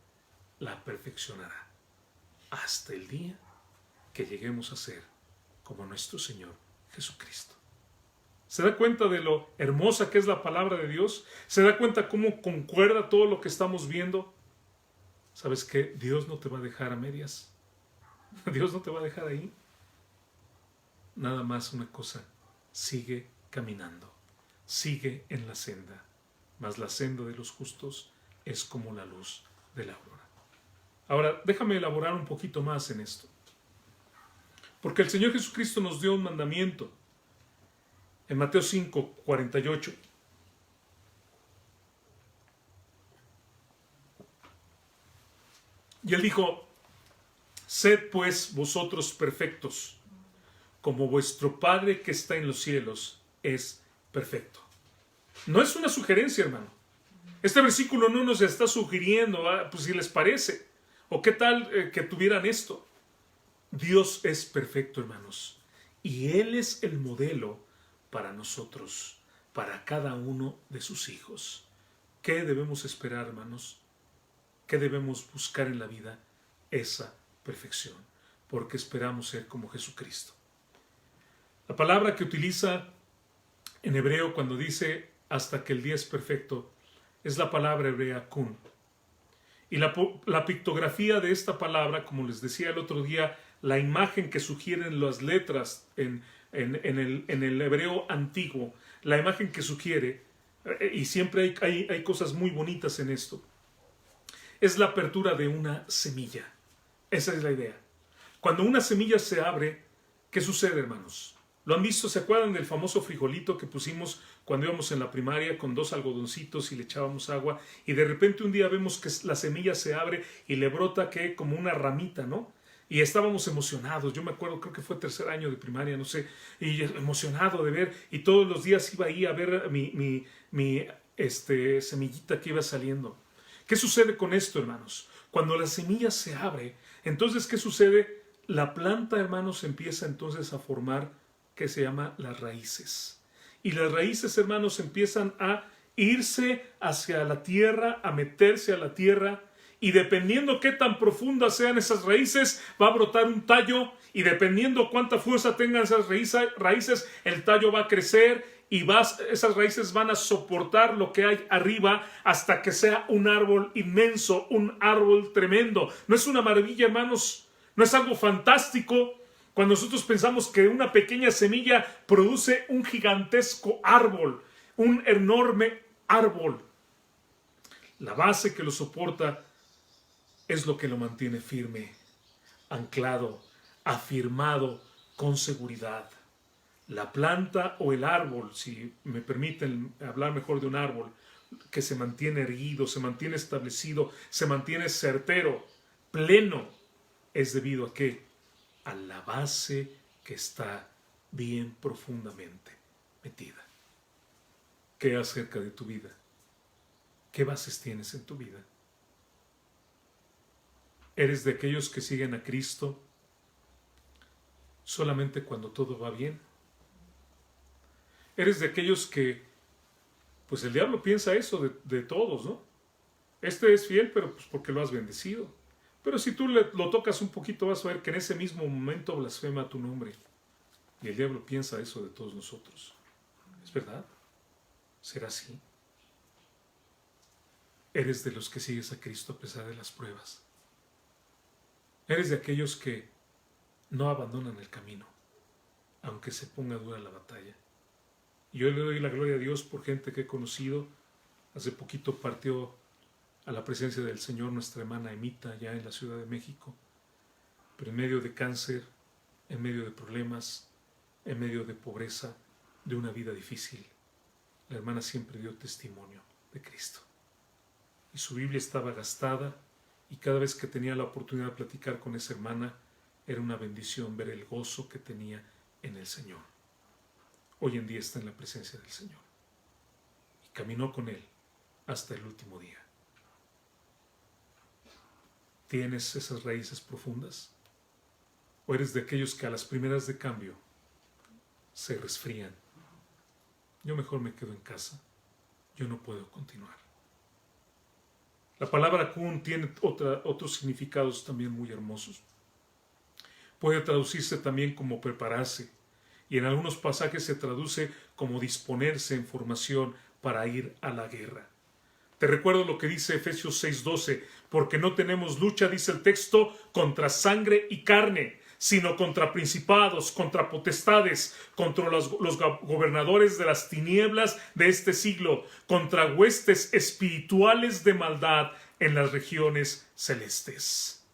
La perfeccionará hasta el día que lleguemos a ser como nuestro Señor Jesucristo. ¿Se da cuenta de lo hermosa que es la palabra de Dios? ¿Se da cuenta cómo concuerda todo lo que estamos viendo? ¿Sabes qué? Dios no te va a dejar a medias. Dios no te va a dejar ahí. Nada más una cosa, sigue caminando, sigue en la senda, mas la senda de los justos es como la luz de la aurora. Ahora, déjame elaborar un poquito más en esto. Porque el Señor Jesucristo nos dio un mandamiento en Mateo 5:48. Y Él dijo, sed pues vosotros perfectos, como vuestro Padre que está en los cielos es perfecto. No es una sugerencia, hermano. Este versículo no nos está sugiriendo, pues si les parece, o qué tal que tuvieran esto. Dios es perfecto, hermanos, y Él es el modelo para nosotros, para cada uno de sus hijos. ¿Qué debemos esperar, hermanos? ¿Qué debemos buscar en la vida? Esa perfección, porque esperamos ser como Jesucristo. La palabra que utiliza en hebreo cuando dice hasta que el día es perfecto es la palabra hebrea kun. Y la pictografía de esta palabra, como les decía el otro día, la imagen que sugieren las letras en el hebreo antiguo, la imagen que sugiere, y siempre hay cosas muy bonitas en esto, es la apertura de una semilla. Esa es la idea. Cuando una semilla se abre, ¿qué sucede, hermanos? ¿Lo han visto? ¿Se acuerdan del famoso frijolito que pusimos cuando íbamos en la primaria con 2 algodoncitos y le echábamos agua? Y de repente un día vemos que la semilla se abre y le brota que como una ramita, ¿no? Y estábamos emocionados. Yo me acuerdo, creo que fue 3er año de primaria, no sé, y emocionado de ver, y todos los días iba ahí a ver mi semillita que iba saliendo. ¿Qué sucede con esto, hermanos? Cuando la semilla se abre, entonces, ¿qué sucede? La planta, hermanos, empieza entonces a formar, que se llama las raíces. Y las raíces, hermanos, empiezan a irse hacia la tierra, a meterse a la tierra, y dependiendo qué tan profundas sean esas raíces, va a brotar un tallo, y dependiendo cuánta fuerza tengan esas raíces, el tallo va a crecer, y esas raíces van a soportar lo que hay arriba hasta que sea un árbol inmenso, un árbol tremendo. ¿No es una maravilla, hermanos? ¿No es algo fantástico? Cuando nosotros pensamos que una pequeña semilla produce un gigantesco árbol, un enorme árbol. La base que lo soporta es lo que lo mantiene firme, anclado, afirmado con seguridad. La planta o el árbol, si me permiten hablar mejor de un árbol, que se mantiene erguido, se mantiene establecido, se mantiene certero, pleno, es debido a ¿qué? A la base que está bien profundamente metida. ¿Qué acerca de tu vida? ¿Qué bases tienes en tu vida? ¿Eres de aquellos que siguen a Cristo solamente cuando todo va bien? ¿Eres de aquellos que, pues el diablo piensa eso de todos, ¿no? Este es fiel, pero pues porque lo has bendecido. Pero si tú lo tocas un poquito, vas a ver que en ese mismo momento blasfema tu nombre. Y el diablo piensa eso de todos nosotros. ¿Es verdad? ¿Será así? ¿Eres de los que sigues a Cristo a pesar de las pruebas? ¿Eres de aquellos que no abandonan el camino, aunque se ponga dura la batalla? Yo le doy la gloria a Dios por gente que he conocido. Hace poquito partió a la presencia del Señor nuestra hermana Emita, ya en la Ciudad de México, pero en medio de cáncer, en medio de problemas, en medio de pobreza, de una vida difícil, la hermana siempre dio testimonio de Cristo. Y su Biblia estaba gastada, y cada vez que tenía la oportunidad de platicar con esa hermana, era una bendición ver el gozo que tenía en el Señor. Hoy en día está en la presencia del Señor, y caminó con Él hasta el último día. ¿Tienes esas raíces profundas? ¿O eres de aquellos que a las primeras de cambio se resfrían? Yo mejor me quedo en casa. Yo no puedo continuar. La palabra kun tiene otros significados también muy hermosos. Puede traducirse también como prepararse, y en algunos pasajes se traduce como disponerse en formación para ir a la guerra. Te recuerdo lo que dice Efesios 6:12, porque no tenemos lucha, dice el texto, contra sangre y carne, sino contra principados, contra potestades, contra los gobernadores de las tinieblas de este siglo, contra huestes espirituales de maldad en las regiones celestes.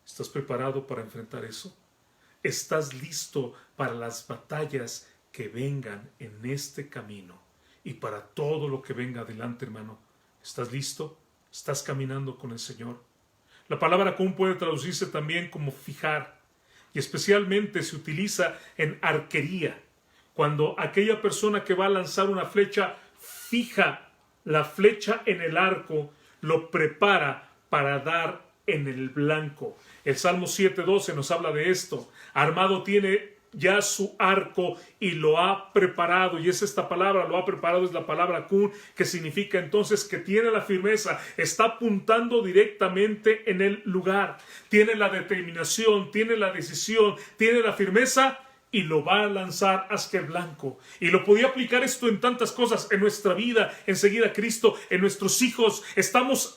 ¿Estás preparado para enfrentar eso? ¿Estás listo para las batallas que vengan en este camino y para todo lo que venga adelante, hermano? ¿Estás listo? ¿Estás caminando con el Señor? La palabra kun puede traducirse también como fijar, y especialmente se utiliza en arquería, cuando aquella persona que va a lanzar una flecha fija la flecha en el arco, lo prepara para dar en el blanco. El Salmo 7:12 nos habla de esto. Armado tiene ya su arco y lo ha preparado, y es esta palabra, lo ha preparado, es la palabra kun, que significa entonces que tiene la firmeza, está apuntando directamente en el lugar, tiene la determinación, tiene la decisión, tiene la firmeza, y lo va a lanzar hacia el blanco. Y lo podía aplicar esto en tantas cosas, en nuestra vida, en seguir a Cristo, en nuestros hijos. Estamos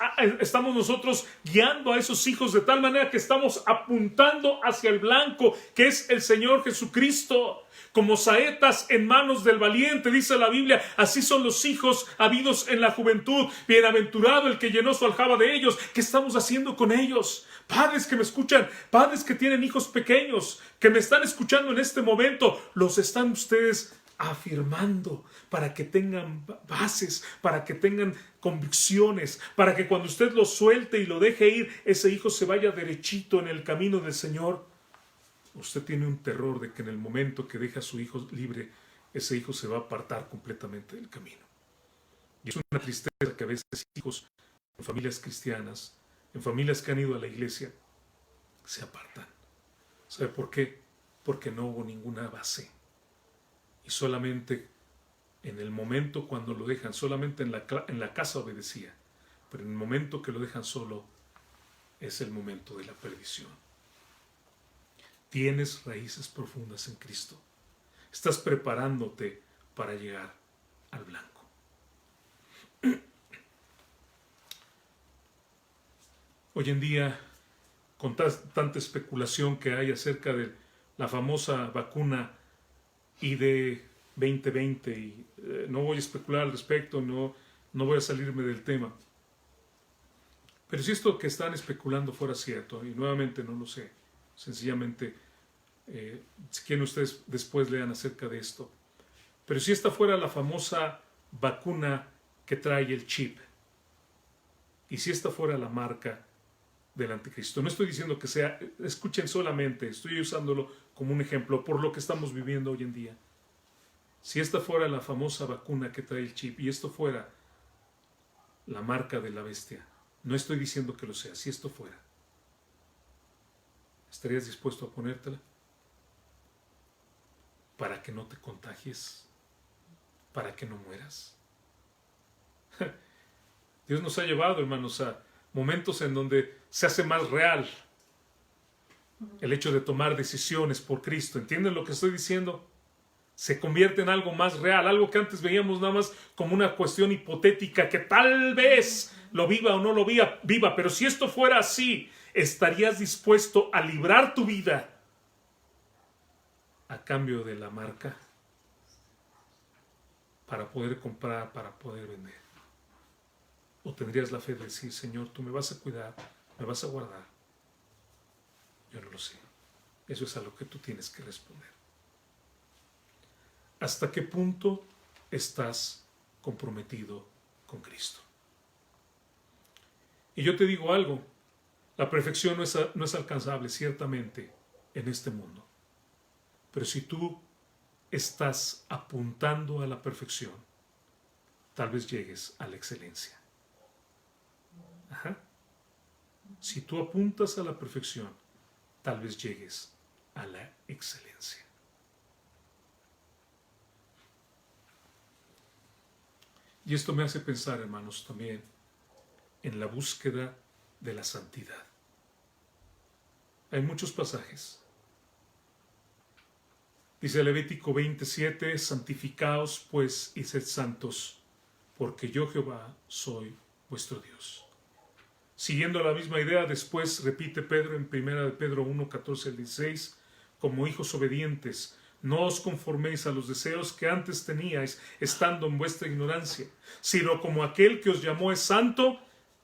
nosotros guiando a esos hijos de tal manera que estamos apuntando hacia el blanco, que es el Señor Jesucristo. Como saetas en manos del valiente, dice la Biblia, así son los hijos habidos en la juventud. Bienaventurado el que llenó su aljaba de ellos. ¿Qué estamos haciendo con ellos? Padres que me escuchan, padres que tienen hijos pequeños, que me están escuchando en este momento, los están ustedes afirmando para que tengan bases, para que tengan convicciones, para que cuando usted lo suelte y lo deje ir, ese hijo se vaya derechito en el camino del Señor. Usted tiene un terror de que en el momento que deja a su hijo libre, ese hijo se va a apartar completamente del camino. Y es una tristeza que a veces hijos en familias cristianas, en familias que han ido a la iglesia, se apartan. ¿Sabe por qué? Porque no hubo ninguna base. Y solamente en el momento cuando lo dejan, solamente en la casa obedecía, pero en el momento que lo dejan solo, es el momento de la perdición. Tienes raíces profundas en Cristo. Estás preparándote para llegar al blanco. Hoy en día, con tanta especulación que hay acerca de la famosa vacuna ID 2020, y no voy a especular al respecto, no voy a salirme del tema. Pero si esto que están especulando fuera cierto, y nuevamente no lo sé, sencillamente, si quieren ustedes después lean acerca de esto. Pero si esta fuera la famosa vacuna que trae el chip, y si esta fuera la marca del anticristo, no estoy diciendo que sea, escuchen solamente, estoy usándolo como un ejemplo por lo que estamos viviendo hoy en día. Si esta fuera la famosa vacuna que trae el chip, y esto fuera la marca de la bestia, no estoy diciendo que lo sea, si esto fuera, ¿estarías dispuesto a ponértela? Para que no te contagies, para que no mueras. Dios nos ha llevado, hermanos, a momentos en donde se hace más real el hecho de tomar decisiones por Cristo. ¿Entienden lo que estoy diciendo? Se convierte en algo más real, algo que antes veíamos nada más como una cuestión hipotética, que tal vez lo viva o no lo viva, pero si esto fuera así, ¿estarías dispuesto a librar tu vida a cambio de la marca para poder comprar, para poder vender? ¿O tendrías la fe de decir, Señor, tú me vas a cuidar, me vas a guardar? Yo no lo sé. Eso es a lo que tú tienes que responder. ¿Hasta qué punto estás comprometido con Cristo? Y yo te digo algo, la perfección no es alcanzable ciertamente en este mundo. Pero si tú estás apuntando a la perfección, tal vez llegues a la excelencia. Ajá. Si tú apuntas a la perfección, tal vez llegues a la excelencia. Y esto me hace pensar, hermanos, también en la búsqueda de la santidad. Hay muchos pasajes. Dice Levítico 27, santificaos pues y sed santos, porque yo Jehová soy vuestro Dios. Siguiendo la misma idea, después repite Pedro en 1 Pedro 1, 14 al 16, como hijos obedientes, no os conforméis a los deseos que antes teníais, estando en vuestra ignorancia, sino como aquel que os llamó es santo,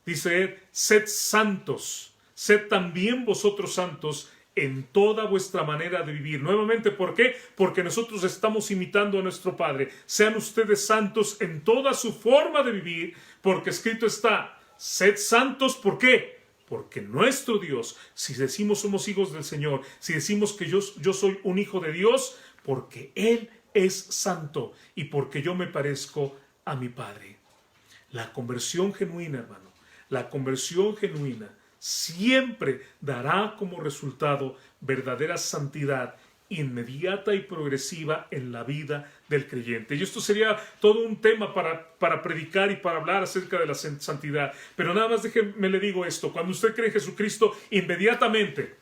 dice, sed santos, sed también vosotros santos en toda vuestra manera de vivir. Nuevamente, ¿por qué? Porque nosotros estamos imitando a nuestro Padre. Sean ustedes santos en toda su forma de vivir, porque escrito está, sed santos, ¿por qué? Porque nuestro Dios, si decimos somos hijos del Señor, si decimos que yo soy un hijo de Dios, porque Él es santo y porque yo me parezco a mi Padre. La conversión genuina, hermano, la conversión genuina siempre dará como resultado verdadera santidad inmediata y progresiva en la vida del creyente. Y esto sería todo un tema para predicar y para hablar acerca de la santidad. Pero nada más déjeme le digo esto, cuando usted cree en Jesucristo, inmediatamente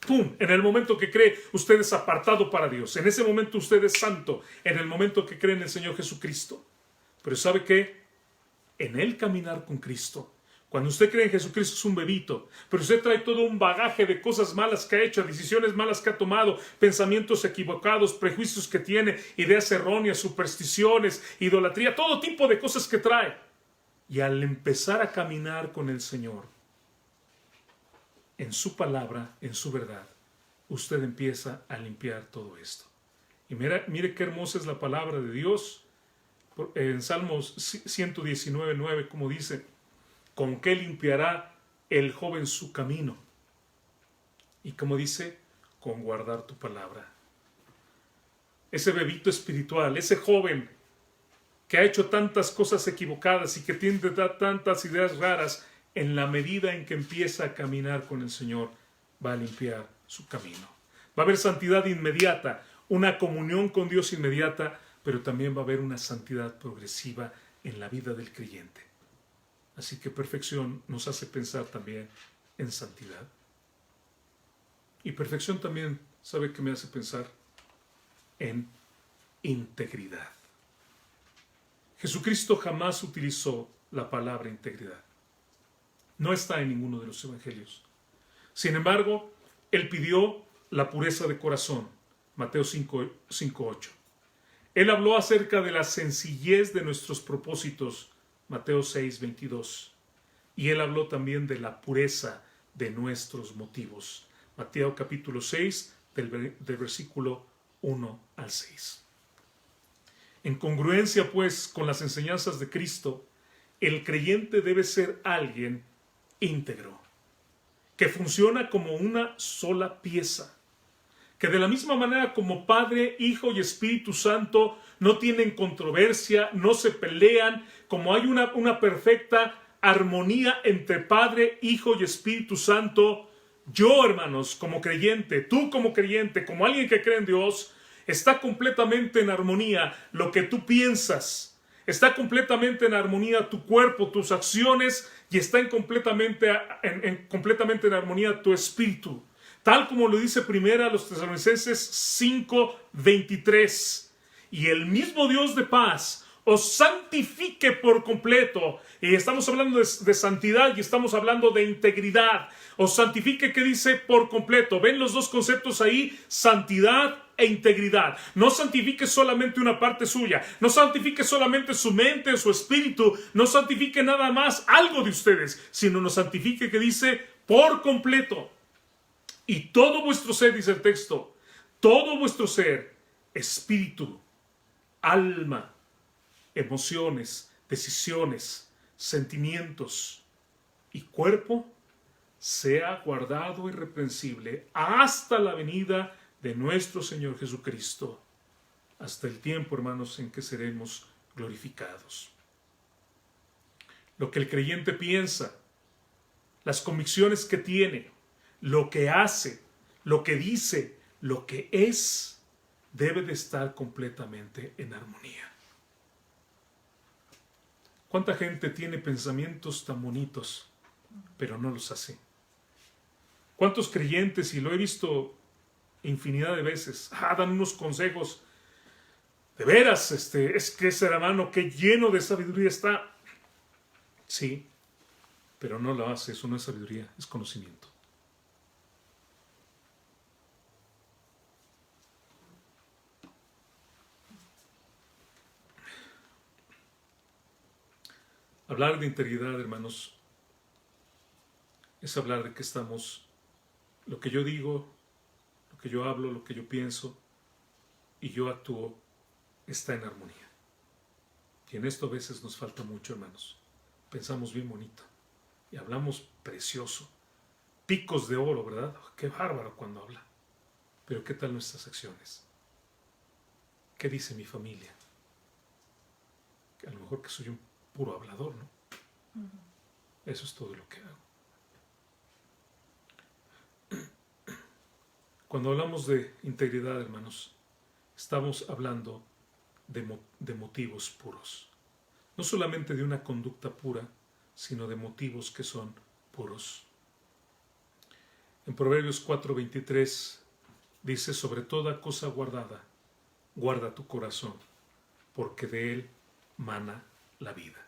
¡Pum! En el momento que cree, usted es apartado para Dios. En ese momento usted es santo. En el momento que cree en el Señor Jesucristo. Pero ¿sabe qué? En el caminar con Cristo, cuando usted cree en Jesucristo es un bebito, pero usted trae todo un bagaje de cosas malas que ha hecho, decisiones malas que ha tomado, pensamientos equivocados, prejuicios que tiene, ideas erróneas, supersticiones, idolatría, todo tipo de cosas que trae. Y al empezar a caminar con el Señor, en su palabra, en su verdad, usted empieza a limpiar todo esto. Y mire qué hermosa es la palabra de Dios. En Salmos 119:9, como dice, ¿con qué limpiará el joven su camino? Y como dice, con guardar tu palabra. Ese bebito espiritual, ese joven que ha hecho tantas cosas equivocadas y que tiene tantas ideas raras, en la medida en que empieza a caminar con el Señor, va a limpiar su camino. Va a haber santidad inmediata, una comunión con Dios inmediata, pero también va a haber una santidad progresiva en la vida del creyente. Así que perfección nos hace pensar también en santidad. Y perfección también, ¿sabe qué me hace pensar? En integridad. Jesucristo jamás utilizó la palabra integridad. No está en ninguno de los evangelios. Sin embargo, Él pidió la pureza de corazón. Mateo 5:8. Él habló acerca de la sencillez de nuestros propósitos. Mateo 6:22. Y Él habló también de la pureza de nuestros motivos. Mateo capítulo 6, del versículo 1 al 6. En congruencia, pues, con las enseñanzas de Cristo, el creyente debe ser alguien íntegro, que funciona como una sola pieza, que de la misma manera como Padre, Hijo y Espíritu Santo no tienen controversia, no se pelean, como hay una perfecta armonía entre Padre, Hijo y Espíritu Santo, yo, hermanos, como creyente, tú como creyente, como alguien que cree en Dios, está completamente en armonía lo que tú piensas, está completamente en armonía tu cuerpo, tus acciones, y está completamente en armonía tu espíritu. Tal como lo dice primera los Tesalonicenses 5:23. Y el mismo Dios de paz os santifique por completo. Y estamos hablando de santidad y estamos hablando de integridad. Os santifique, ¿qué dice? Por completo. ¿Ven los dos conceptos ahí? Santidad e integridad. No santifique solamente una parte suya. No santifique solamente su mente o su espíritu. No santifique nada más algo de ustedes, sino nos santifique, ¿qué dice? Por completo. Y todo vuestro ser, dice el texto, todo vuestro ser, espíritu, alma, emociones, decisiones, sentimientos y cuerpo, sea guardado irreprensible hasta la venida de nuestro Señor Jesucristo, hasta el tiempo, hermanos, en que seremos glorificados. Lo que el creyente piensa, las convicciones que tiene, lo que hace, lo que dice, lo que es, debe de estar completamente en armonía. ¿Cuánta gente tiene pensamientos tan bonitos, pero no los hace? ¿Cuántos creyentes, y lo he visto infinidad de veces, dan unos consejos, de veras, es que ese hermano que lleno de sabiduría está? Sí, pero no lo hace, eso no es sabiduría, es conocimiento. Hablar de integridad, hermanos, es hablar de que estamos, lo que yo digo, lo que yo hablo, lo que yo pienso y yo actúo, está en armonía. Y en esto a veces nos falta mucho, hermanos. Pensamos bien bonito y hablamos precioso. Picos de oro, ¿verdad? Oh, qué bárbaro cuando habla. Pero ¿qué tal nuestras acciones? ¿Qué dice mi familia? Que a lo mejor que soy un puro hablador, ¿no? Eso es todo lo que hago. Cuando hablamos de integridad, hermanos, estamos hablando de motivos puros. No solamente de una conducta pura, sino de motivos que son puros. En Proverbios 4:23 dice: sobre toda cosa guardada, guarda tu corazón, porque de él mana la vida.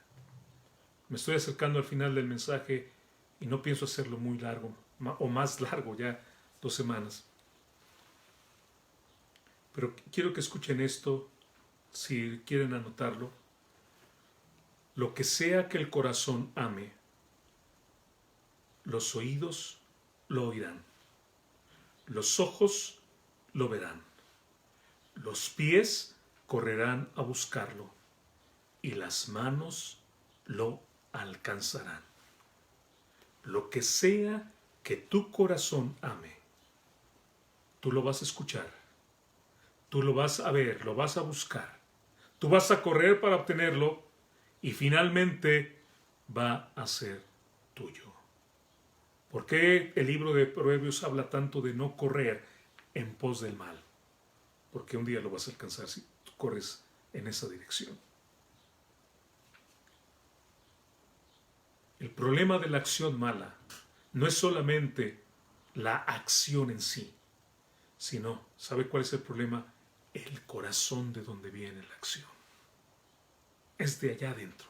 Me estoy acercando al final del mensaje y no pienso hacerlo muy largo, o más largo, ya 2 semanas. Pero quiero que escuchen esto, si quieren anotarlo. Lo que sea que el corazón ame, los oídos lo oirán, los ojos lo verán, los pies correrán a buscarlo y las manos lo alcanzarán. Lo que sea que tu corazón ame, tú lo vas a escuchar, tú lo vas a ver, lo vas a buscar, tú vas a correr para obtenerlo y finalmente va a ser tuyo. ¿Por qué el libro de Proverbios habla tanto de no correr en pos del mal? Porque un día lo vas a alcanzar si tú corres en esa dirección. El problema de la acción mala no es solamente la acción en sí, sino, ¿sabe cuál es el problema? El corazón de donde viene la acción. Es de allá adentro.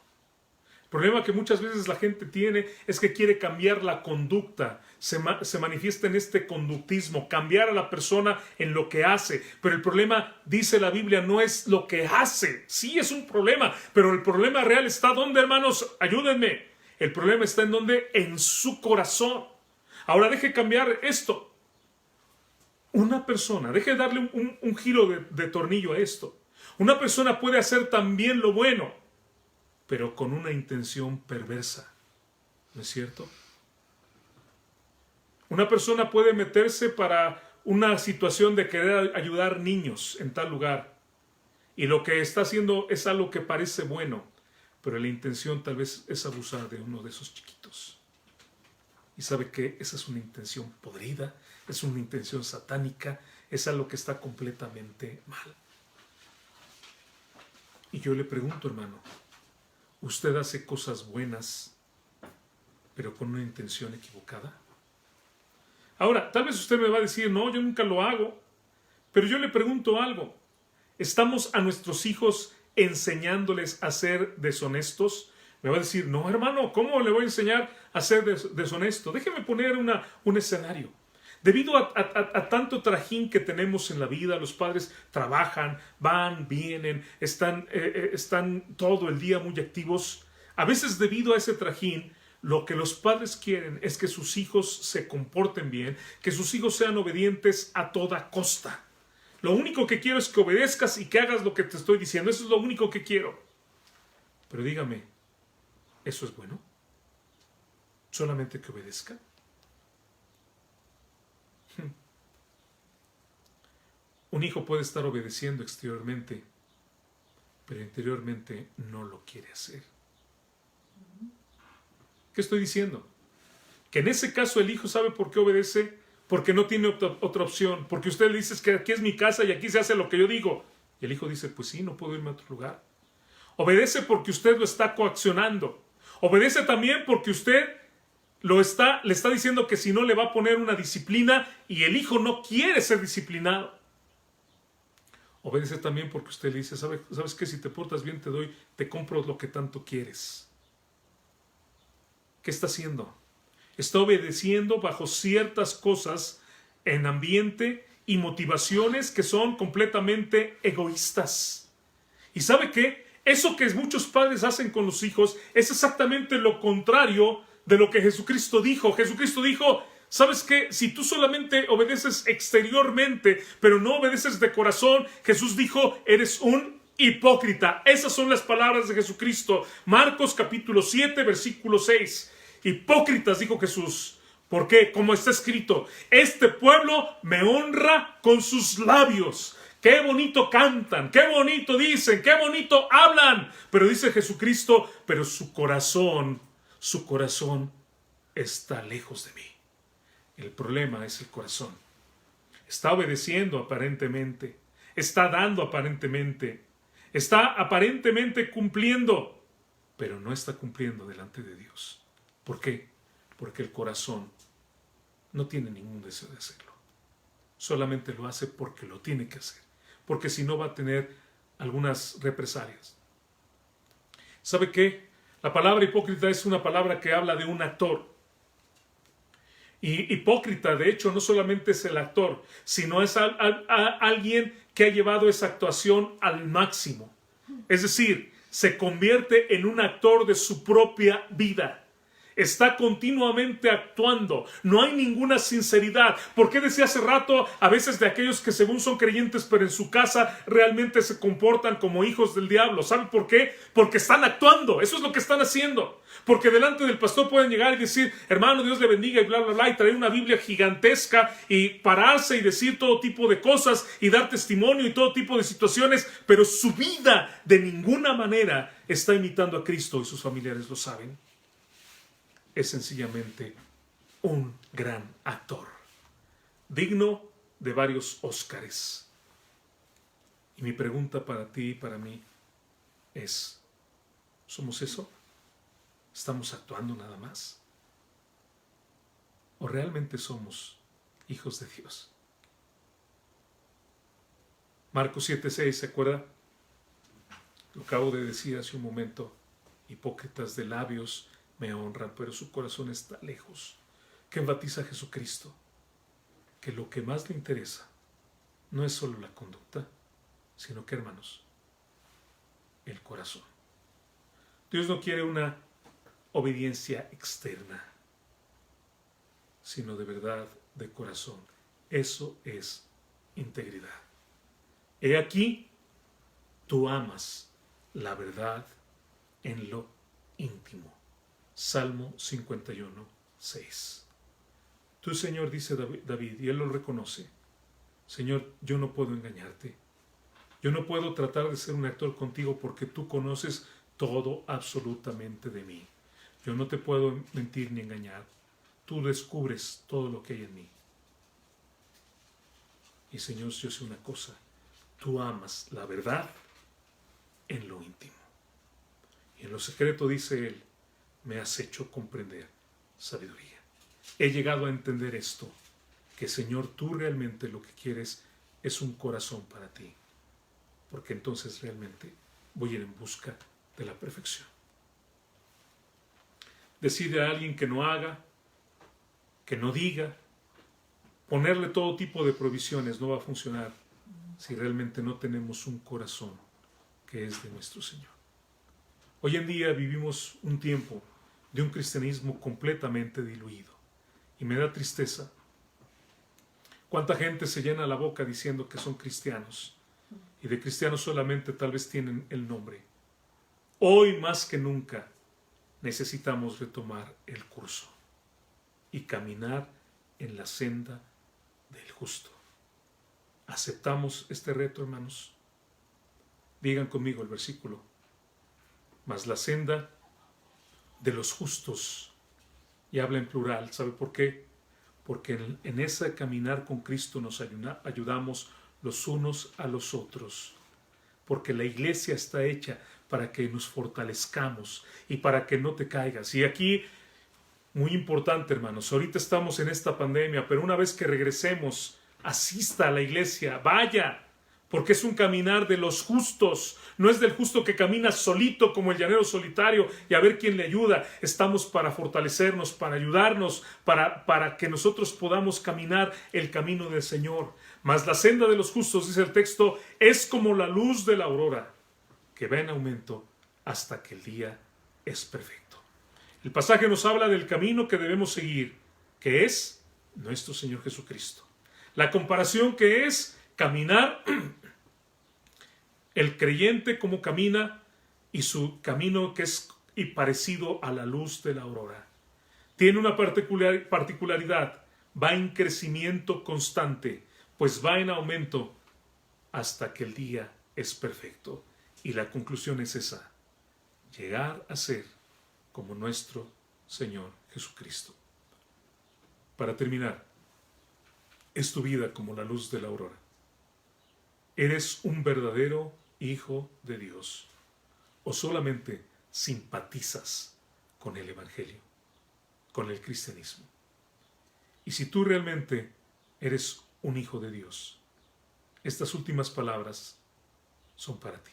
El problema que muchas veces la gente tiene es que quiere cambiar la conducta, se manifiesta en este conductismo, cambiar a la persona en lo que hace. Pero el problema, dice la Biblia, no es lo que hace. Sí es un problema, pero el problema real está ¿dónde, hermanos? Ayúdenme. El problema está en ¿dónde? En su corazón. Ahora deje cambiar esto. Una persona, deje darle un giro de tornillo a esto. Una persona puede hacer también lo bueno, pero con una intención perversa. ¿No es cierto? Una persona puede meterse para una situación de querer ayudar niños en tal lugar. Y lo que está haciendo es algo que parece bueno, pero la intención tal vez es abusar de uno de esos chiquitos. Y sabe que esa es una intención podrida, es una intención satánica, es algo que está completamente mal. Y yo le pregunto, hermano, ¿usted hace cosas buenas, pero con una intención equivocada? Ahora, tal vez usted me va a decir, no, yo nunca lo hago. Pero yo le pregunto algo. ¿Estamos a nuestros hijos enseñándoles a ser deshonestos? Me va a decir, no, hermano, ¿cómo le voy a enseñar a ser deshonesto? Déjeme poner un escenario. Debido a tanto trajín que tenemos en la vida, los padres trabajan, van, vienen, están todo el día muy activos. A veces debido a ese trajín, lo que los padres quieren es que sus hijos se comporten bien, que sus hijos sean obedientes a toda costa. Lo único que quiero es que obedezcas y que hagas lo que te estoy diciendo. Eso es lo único que quiero. Pero dígame, ¿eso es bueno? ¿Solamente que obedezca? Un hijo puede estar obedeciendo exteriormente, pero interiormente no lo quiere hacer. ¿Qué estoy diciendo? Que en ese caso el hijo sabe por qué obedece, porque no tiene otra opción, porque usted le dice que aquí es mi casa y aquí se hace lo que yo digo. Y el hijo dice, pues sí, no puedo irme a otro lugar. Obedece porque usted lo está coaccionando. Obedece también porque usted le está diciendo que si no le va a poner una disciplina y el hijo no quiere ser disciplinado. Obedece también porque usted le dice, ¿sabes qué? Si te portas bien te compro lo que tanto quieres. ¿Qué está haciendo? Está obedeciendo bajo ciertas cosas en ambiente y motivaciones que son completamente egoístas. ¿Y sabe qué? Eso que muchos padres hacen con los hijos es exactamente lo contrario de lo que Jesucristo dijo. Jesucristo dijo, ¿sabes qué? Si tú solamente obedeces exteriormente, pero no obedeces de corazón, Jesús dijo, eres un hipócrita. Esas son las palabras de Jesucristo. Marcos capítulo 7, versículo 6. Hipócritas, dijo Jesús. ¿Por qué? Como está escrito, este pueblo me honra con sus labios. Qué bonito cantan, qué bonito dicen, qué bonito hablan. Pero dice Jesucristo, pero su corazón está lejos de mí. El problema es el corazón. Está obedeciendo aparentemente, está dando aparentemente, está aparentemente cumpliendo, pero no está cumpliendo delante de Dios. ¿Por qué? Porque el corazón no tiene ningún deseo de hacerlo. Solamente lo hace porque lo tiene que hacer, porque si no va a tener algunas represalias. ¿Sabe qué? La palabra hipócrita es una palabra que habla de un actor. Y hipócrita, de hecho, no solamente es el actor, sino es alguien que ha llevado esa actuación al máximo. Es decir, se convierte en un actor de su propia vida. Está continuamente actuando. No hay ninguna sinceridad. ¿Por qué decía hace rato a veces de aquellos que según son creyentes pero en su casa realmente se comportan como hijos del diablo? ¿Sabe por qué? Porque están actuando. Eso es lo que están haciendo. Porque delante del pastor pueden llegar y decir, hermano, Dios le bendiga y bla, bla, bla, y traer una Biblia gigantesca y pararse y decir todo tipo de cosas y dar testimonio y todo tipo de situaciones, pero su vida de ninguna manera está imitando a Cristo y sus familiares lo saben. Es sencillamente un gran actor, digno de varios Óscares. Y mi pregunta para ti y para mí es, ¿somos eso? ¿Estamos actuando nada más? ¿O realmente somos hijos de Dios? Marcos 7:6, ¿se acuerda? Lo acabo de decir hace un momento. Hipócritas de labios me honran, pero su corazón está lejos. Que enfatiza a Jesucristo que lo que más le interesa no es solo la conducta, sino que, hermanos, el corazón. Dios no quiere una obediencia externa, sino de verdad, de corazón. Eso es integridad. He aquí, tú amas la verdad en lo íntimo. Salmo 51:6. Tú, Señor, dice David, y él lo reconoce, Señor, yo no puedo engañarte. Yo no puedo tratar de ser un actor contigo porque tú conoces todo absolutamente de mí. Yo no te puedo mentir ni engañar. Tú descubres todo lo que hay en mí. Y Señor, yo sé una cosa. Tú amas la verdad en lo íntimo. Y en lo secreto, dice él, me has hecho comprender sabiduría. He llegado a entender esto, que Señor, tú realmente lo que quieres es un corazón para ti. Porque entonces realmente voy a ir en busca de la perfección. Decide a alguien que no haga, que no diga, ponerle todo tipo de provisiones no va a funcionar si realmente no tenemos un corazón que es de nuestro Señor. Hoy en día vivimos un tiempo de un cristianismo completamente diluido y me da tristeza. ¿Cuánta gente se llena la boca diciendo que son cristianos? Y de cristianos solamente tal vez tienen el nombre. Hoy más que nunca necesitamos retomar el curso y caminar en la senda del justo. ¿Aceptamos este reto, hermanos? Digan conmigo el versículo. Mas la senda de los justos, y habla en plural, ¿sabe por qué? Porque en ese caminar con Cristo nos ayudamos los unos a los otros, porque la iglesia está hecha para que nos fortalezcamos y para que no te caigas. Y aquí, muy importante, hermanos, ahorita estamos en esta pandemia, pero una vez que regresemos, asista a la iglesia, vaya, porque es un caminar de los justos, no es del justo que camina solito como el llanero solitario y a ver quién le ayuda. Estamos para fortalecernos, para ayudarnos, para que nosotros podamos caminar el camino del Señor. Mas la senda de los justos, dice el texto, es como la luz de la aurora, que va en aumento hasta que el día es perfecto. El pasaje nos habla del camino que debemos seguir, que es nuestro Señor Jesucristo. La comparación que es caminar, el creyente como camina y su camino que es parecido a la luz de la aurora. Tiene una particularidad, va en crecimiento constante, pues va en aumento hasta que el día es perfecto. Y la conclusión es esa, llegar a ser como nuestro Señor Jesucristo. Para terminar, es tu vida como la luz de la aurora. ¿Eres un verdadero hijo de Dios o solamente simpatizas con el Evangelio, con el cristianismo? Y si tú realmente eres un hijo de Dios, estas últimas palabras son para ti.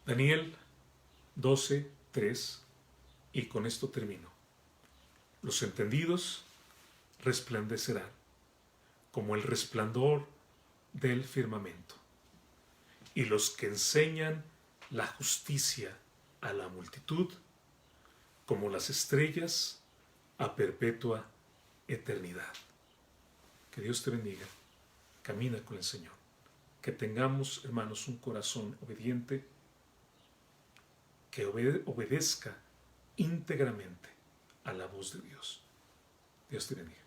Daniel 12:3, y con esto termino. Los entendidos resplandecerán como el resplandor del firmamento, y los que enseñan la justicia a la multitud como las estrellas a perpetua eternidad. Que Dios te bendiga. Camina con el Señor. Que tengamos, hermanos, un corazón obediente, que obedezca íntegramente a la voz de Dios. Dios te bendiga.